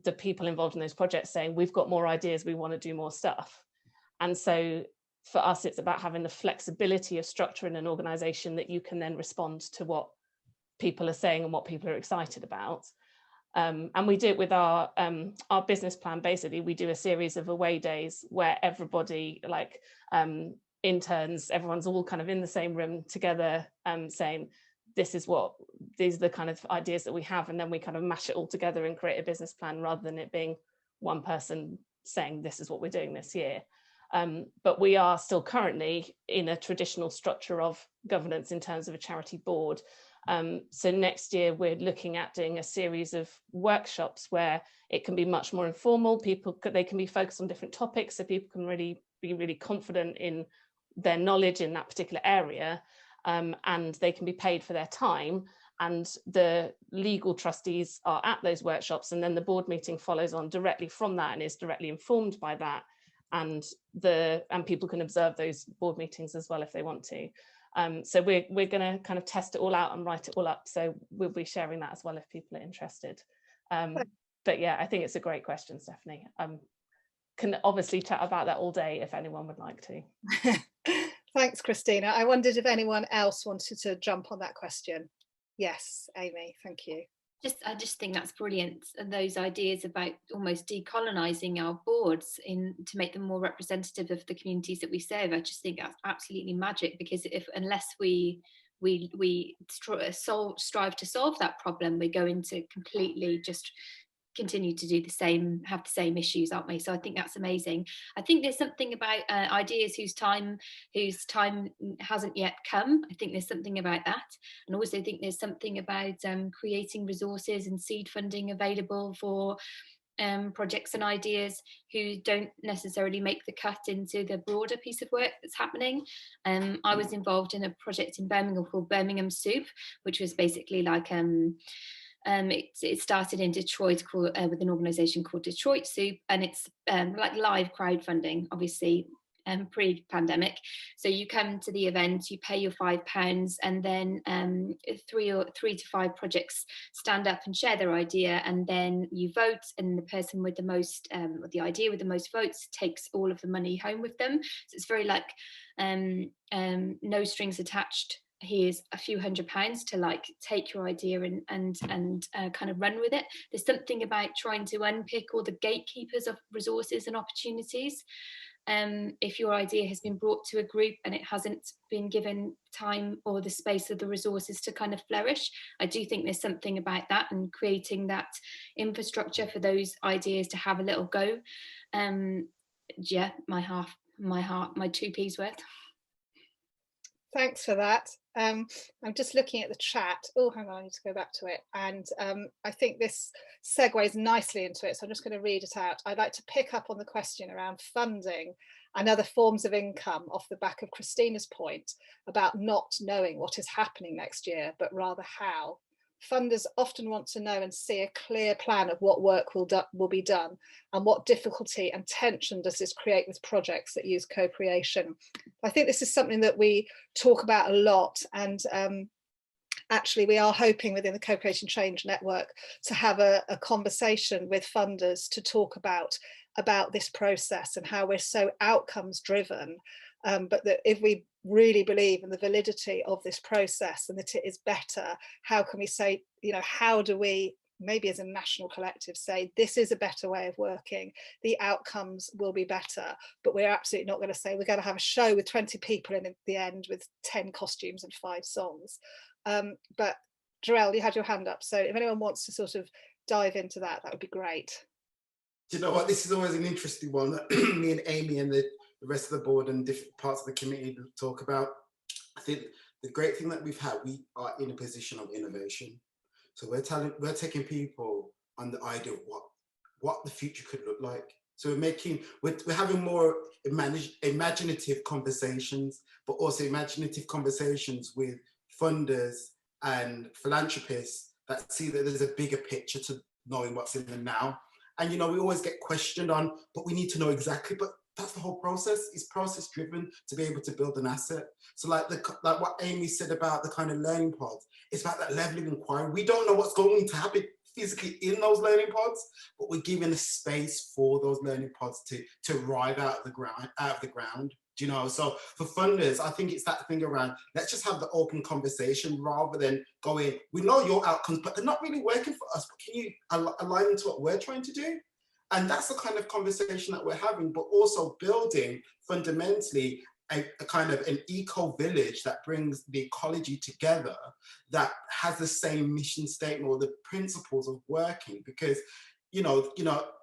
the people involved in those projects saying, we've got more ideas, we want to do more stuff. And so for us, it's about having the flexibility of structure in an organisation that you can then respond to what people are saying and what people are excited about. And we do it with our business plan. Basically, we do a series of away days where everybody, like interns, everyone's all kind of in the same room together, saying, these are the kind of ideas that we have, and then we kind of mash it all together and create a business plan, rather than it being one person saying, this is what we're doing this year. But we are still currently in a traditional structure of governance in terms of a charity board. So next year we're looking at doing a series of workshops where it can be much more informal. They can be focused on different topics, so people can really be really confident in their knowledge in that particular area, and they can be paid for their time. And the legal trustees are at those workshops, and then the board meeting follows on directly from that and is directly informed by that. And people can observe those board meetings as well if they want to. So we're going to kind of test it all out and write it all up. So we'll be sharing that as well if people are interested. But yeah, I think it's a great question, Stephanie. Can obviously chat about that all day if anyone would like to. Thanks, Christina. I wondered if anyone else wanted to jump on that question. Yes, Amy, thank you. I just think that's brilliant, and those ideas about almost decolonising our boards to make them more representative of the communities that we serve. I just think that's absolutely magic, because unless we strive to solve that problem, we're going to completely just continue to do have the same issues, aren't we? So I think that's amazing. I think there's something about ideas whose time hasn't yet come. I think there's something about that, and also think there's something about creating resources and seed funding available for projects and ideas who don't necessarily make the cut into the broader piece of work that's happening. I was involved in a project in Birmingham called Birmingham Soup, which was basically like it started in Detroit with an organisation called Detroit Soup, and it's like live crowdfunding, obviously pre-pandemic. So you come to the event, you pay your £5, and then 3 to 5 projects stand up and share their idea, and then you vote, and the person with the most, the idea with the most votes takes all of the money home with them. So it's very like no strings attached. Here's a few £100 to like take your idea and kind of run with it. There's something about trying to unpick all the gatekeepers of resources and opportunities. If your idea has been brought to a group and it hasn't been given time or the space or the resources to kind of flourish, I do think there's something about that, and creating that infrastructure for those ideas to have a little go. Yeah, my 2p's worth. Thanks for that. I'm just looking at the chat. Oh, hang on, I need to go back to it. And I think this segues nicely into it. So I'm just going to read it out. I'd like to pick up on the question around funding and other forms of income off the back of Christina's point about not knowing what is happening next year, but rather how. Funders often want to know and see a clear plan of what work will be done and what difficulty and tension does this create with projects that use co-creation. I think this is something that we talk about a lot, and actually we are hoping within the Co-Creation Change Network to have a conversation with funders to talk about this process and how we're so outcomes driven, but that if we really believe in the validity of this process and that it is better, how can we say, you know, how do we maybe as a national collective say this is a better way of working, the outcomes will be better, but we're absolutely not going to say we're going to have a show with 20 people in at the end with 10 costumes and 5 songs. But Jerrel, you had your hand up, so if anyone wants to sort of dive into that, that would be great. Do you know what, this is always an interesting one that me and Amy and the rest of the board and different parts of the committee talk about. I think the great thing that we've had, we are in a position of innovation. So we're taking people on the idea of what the future could look like. So we're having more imaginative conversations, but also imaginative conversations with funders and philanthropists that see that there's a bigger picture to knowing what's in the now. And, you know, we always get questioned on, but we need to know exactly, but that's the whole process. It's process driven to be able to build an asset. So like what Amy said about the kind of learning pods, it's about that level of inquiry. We don't know what's going to happen physically in those learning pods, but we're giving a space for those learning pods to rise out of the ground. Do you know? So for funders, I think it's that thing around, let's just have the open conversation rather than going, we know your outcomes, but they're not really working for us, but can you align them to what we're trying to do? And that's the kind of conversation that we're having, but also building fundamentally a kind of an eco-village that brings the ecology together, that has the same mission statement or the principles of working. Because, you know,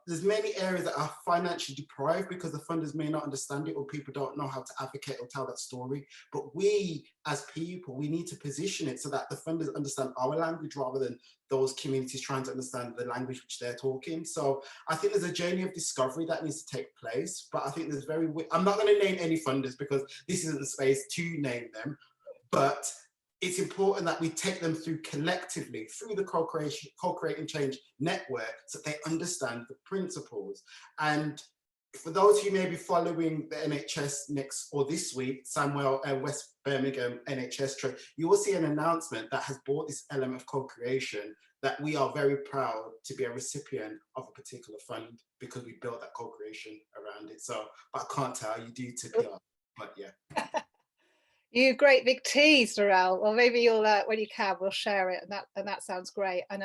there's many areas that are financially deprived because the funders may not understand it or people don't know how to advocate or tell that story. But we, as people, we need to position it so that the funders understand our language rather than those communities trying to understand the language which they're talking. So I think there's a journey of discovery that needs to take place. But I think there's I'm not going to name any funders because this isn't the space to name them. But it's important that we take them through collectively through the Co-Creating Change Network so they understand the principles. And for those who may be following the NHS next or this week, Samuel West Birmingham NHS Trust, you will see an announcement that has brought this element of co-creation, that we are very proud to be a recipient of a particular fund because we built that co-creation around it. So, but I can't tell you due to PR, but yeah. You great big tease, Jerrel. Well, maybe you'll, when you can, we'll share it, and that sounds great. And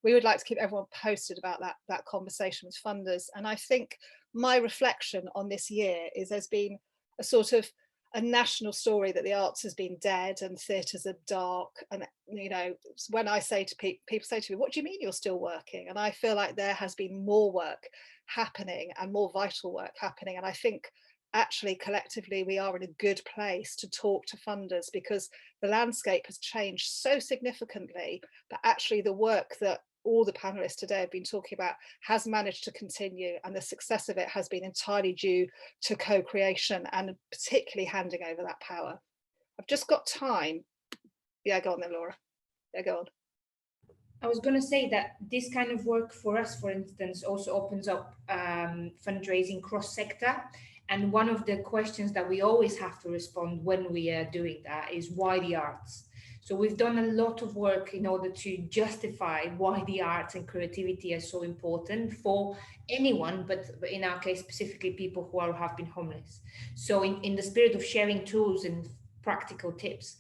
we would like to keep everyone posted about that conversation with funders. And I think my reflection on this year is there's been a sort of a national story that the arts has been dead and theatres are dark. And, you know, when I say to people say to me, what do you mean you're still working? And I feel like there has been more work happening and more vital work happening. And I think actually collectively we are in a good place to talk to funders because the landscape has changed so significantly, but actually the work that all the panelists today have been talking about has managed to continue, and the success of it has been entirely due to co-creation and particularly handing over that power. I've just got time. Yeah, go on then, Lora. Yeah, go on. I was going to say that this kind of work for us, for instance, also opens up fundraising cross-sector. And one of the questions that we always have to respond when we are doing that is why the arts? So we've done a lot of work in order to justify why the arts and creativity are so important for anyone, but in our case, specifically people who have been homeless. So in the spirit of sharing tools and practical tips,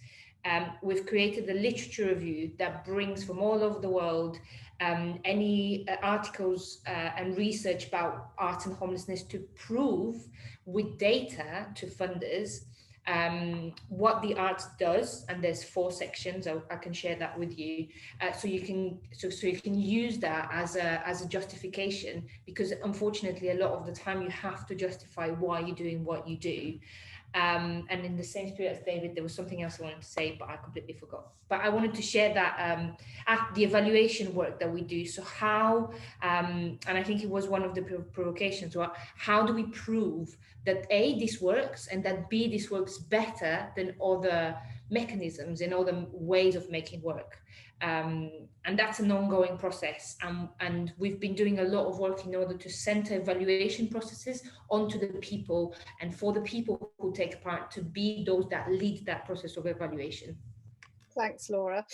we've created a literature review that brings from all over the world any articles and research about arts and homelessness to prove with data to funders what the arts does, and there's 4 sections. I can share that with you, so you can use that as a justification, because unfortunately a lot of the time you have to justify why you're doing what you do. And in the same spirit as David, there was something else I wanted to say, but I completely forgot. But I wanted to share that at the evaluation work that we do. So how, and I think it was one of the provocations, well, how do we prove that A, this works, and that B, this works better than other mechanisms and other ways of making work? And that's an ongoing process. And we've been doing a lot of work in order to center evaluation processes onto the people and for the people who take part to be those that lead that process of evaluation. Thanks, Laura.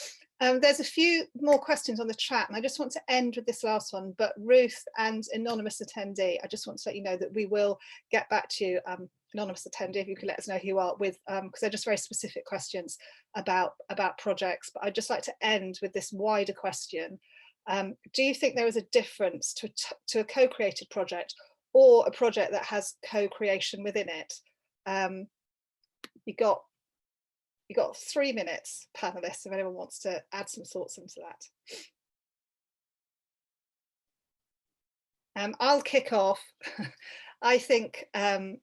There's a few more questions on the chat, and I just want to end with this last one. But Ruth and anonymous attendee, I just want to let you know that we will get back to you, anonymous attendee, if you could let us know who you are, with because they're just very specific questions about projects. But I'd just like to end with this wider question. Do you think there is a difference to a co-created project or a project that has co-creation within it? You got 3 minutes, panelists, if anyone wants to add some thoughts into that. I'll kick off. I think I'd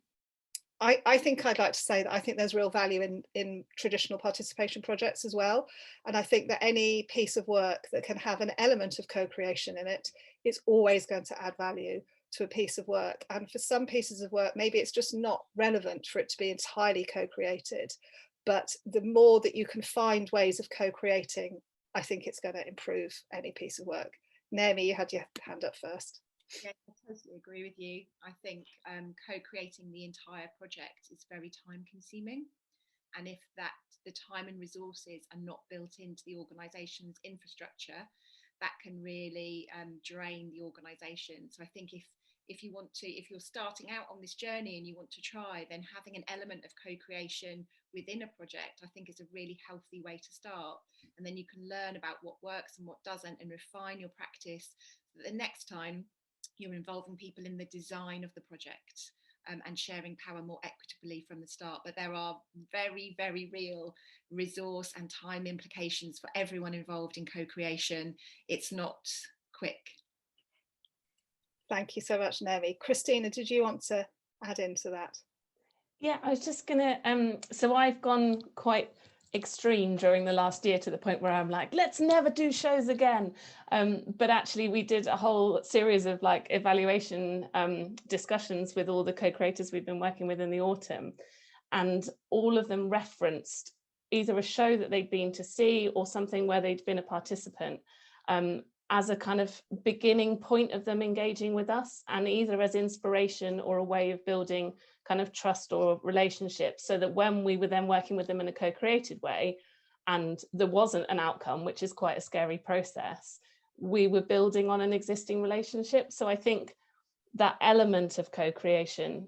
like to say that I think there's real value in traditional participation projects as well. And I think that any piece of work that can have an element of co-creation in it is always going to add value to a piece of work. And for some pieces of work, maybe it's just not relevant for it to be entirely co-created. But the more that you can find ways of co-creating, I think it's going to improve any piece of work. Naomi, you had your hand up first. Yeah, I totally agree with you. I think co-creating the entire project is very time consuming. And if the time and resources are not built into the organisation's infrastructure, that can really drain the organisation. So I think if you're starting out on this journey and you want to try, then having an element of co-creation within a project, I think is a really healthy way to start. And then you can learn about what works and what doesn't and refine your practice so that the next time you're involving people in the design of the project and sharing power more equitably from the start. But there are very, very real resource and time implications for everyone involved in co-creation. It's not quick. Thank you so much, Naomi. Christina, did you want to add into that? Yeah, I was just gonna, so I've gone quite extreme during the last year to the point where I'm like, let's never do shows again. But actually we did a whole series of like evaluation discussions with all the co-creators we've been working with in the autumn. And all of them referenced either a show that they'd been to see or something where they'd been a participant as a kind of beginning point of them engaging with us, and either as inspiration or a way of building kind of trust or relationships, so that when we were then working with them in a co-created way and there wasn't an outcome, which is quite a scary process, we were building on an existing relationship. So I think that element of co-creation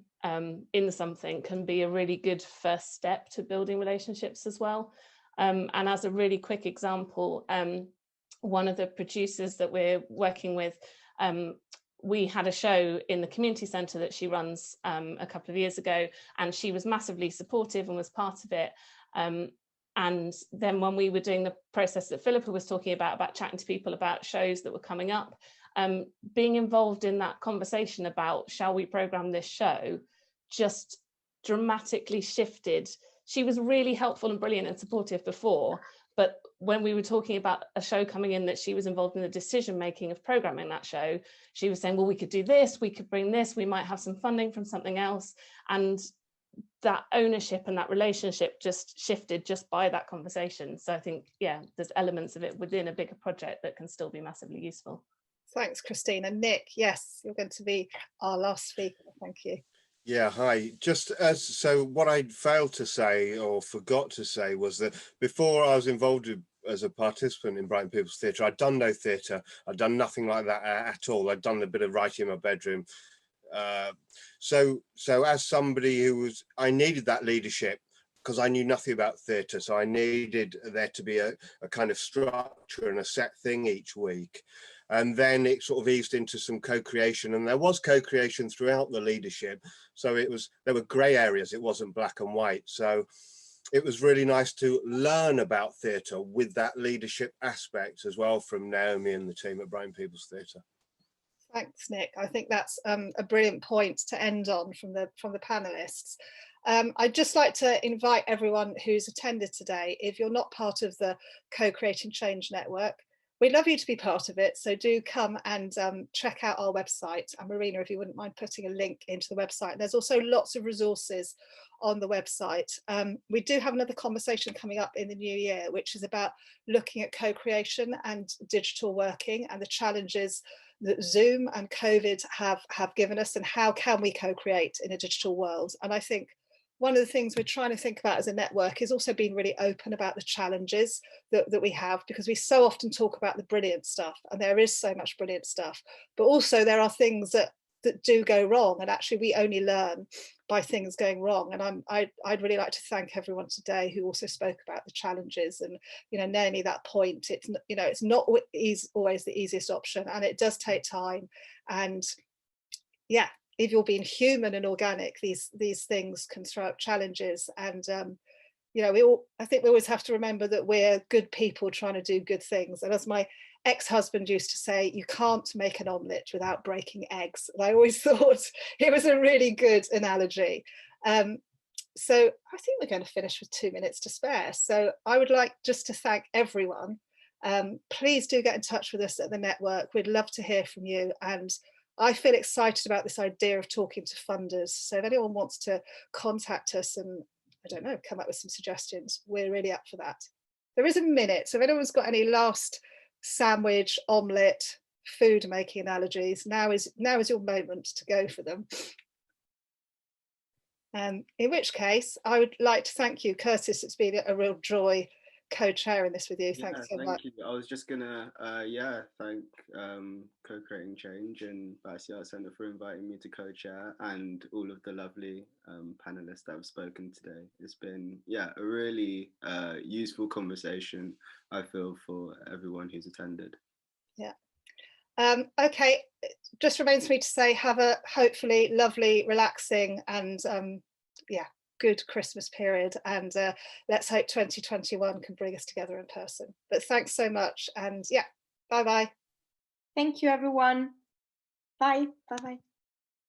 in something can be a really good first step to building relationships as well. And as a really quick example, one of the producers that we're working with, we had a show in the community centre that she runs a couple of years ago, and she was massively supportive and was part of it. And then when we were doing the process that Philippa was talking about chatting to people about shows that were coming up, being involved in that conversation about shall we programme this show just dramatically shifted. She was really helpful and brilliant and supportive before, but when we were talking about a show coming in that she was involved in the decision making of programming that show, she was saying, well, we could do this, we could bring this, we might have some funding from something else. And that ownership and that relationship just shifted just by that conversation. So I think, yeah, there's elements of it within a bigger project that can still be massively useful. Thanks, Christina. Nick, yes, you're going to be our last speaker. Thank you. Yeah, hi. Just so what I failed to say or forgot to say was that before I was involved as a participant in Brighton People's Theatre, I'd done no theatre. I'd done nothing like that at all. I'd done a bit of writing in my bedroom. So as somebody I needed that leadership because I knew nothing about theatre. So I needed there to be a kind of structure and a set thing each week. And then it sort of eased into some co-creation, and there was co-creation throughout the leadership. So there were grey areas, it wasn't black and white. So it was really nice to learn about theatre with that leadership aspect as well from Naomi and the team at Brighton People's Theatre. Thanks, Nick. I think that's a brilliant point to end on from the panellists. I'd just like to invite everyone who's attended today, if you're not part of the Co-Creating Change Network, we'd love you to be part of it. So do come and check out our website. And Marina, if you wouldn't mind putting a link into the website. There's also lots of resources on the website. We do have another conversation coming up in the new year, which is about looking at co-creation and digital working and the challenges that Zoom and COVID have given us, and how can we co-create in a digital world. And I think one of the things we're trying to think about as a network is also being really open about the challenges that we have, because we so often talk about the brilliant stuff, and there is so much brilliant stuff, but also there are things that do go wrong, and actually we only learn by things going wrong. And I'd really like to thank everyone today who also spoke about the challenges, and nearly that point, it's not always the easiest option, and it does take time. And yeah, if you're being human and organic, these things can throw up challenges. And I think we always have to remember that we're good people trying to do good things. And as my ex-husband used to say, you can't make an omelette without breaking eggs. And I always thought it was a really good analogy. So I think we're going to finish with 2 minutes to spare. So I would like just to thank everyone. Please do get in touch with us at the network. We'd love to hear from you. And I feel excited about this idea of talking to funders. So if anyone wants to contact us and, I don't know, come up with some suggestions, we're really up for that. There is a minute, so if anyone's got any last sandwich, omelette, food making analogies, now is your moment to go for them. In which case, I would like to thank you, Curtis. It's been a real joy co-chairing this with you. Thanks so much. Thank you. I was just gonna thank Co-Creating Change and Battersea Arts Centre for inviting me to co-chair, and all of the lovely panelists that have spoken today. It's been a really useful conversation, I feel, for everyone who's attended. Yeah. Okay, just remains for me to say have a hopefully lovely, relaxing and good Christmas period, and let's hope 2021 can bring us together in person. But thanks so much, and bye bye. Thank you, everyone. Bye. Bye bye.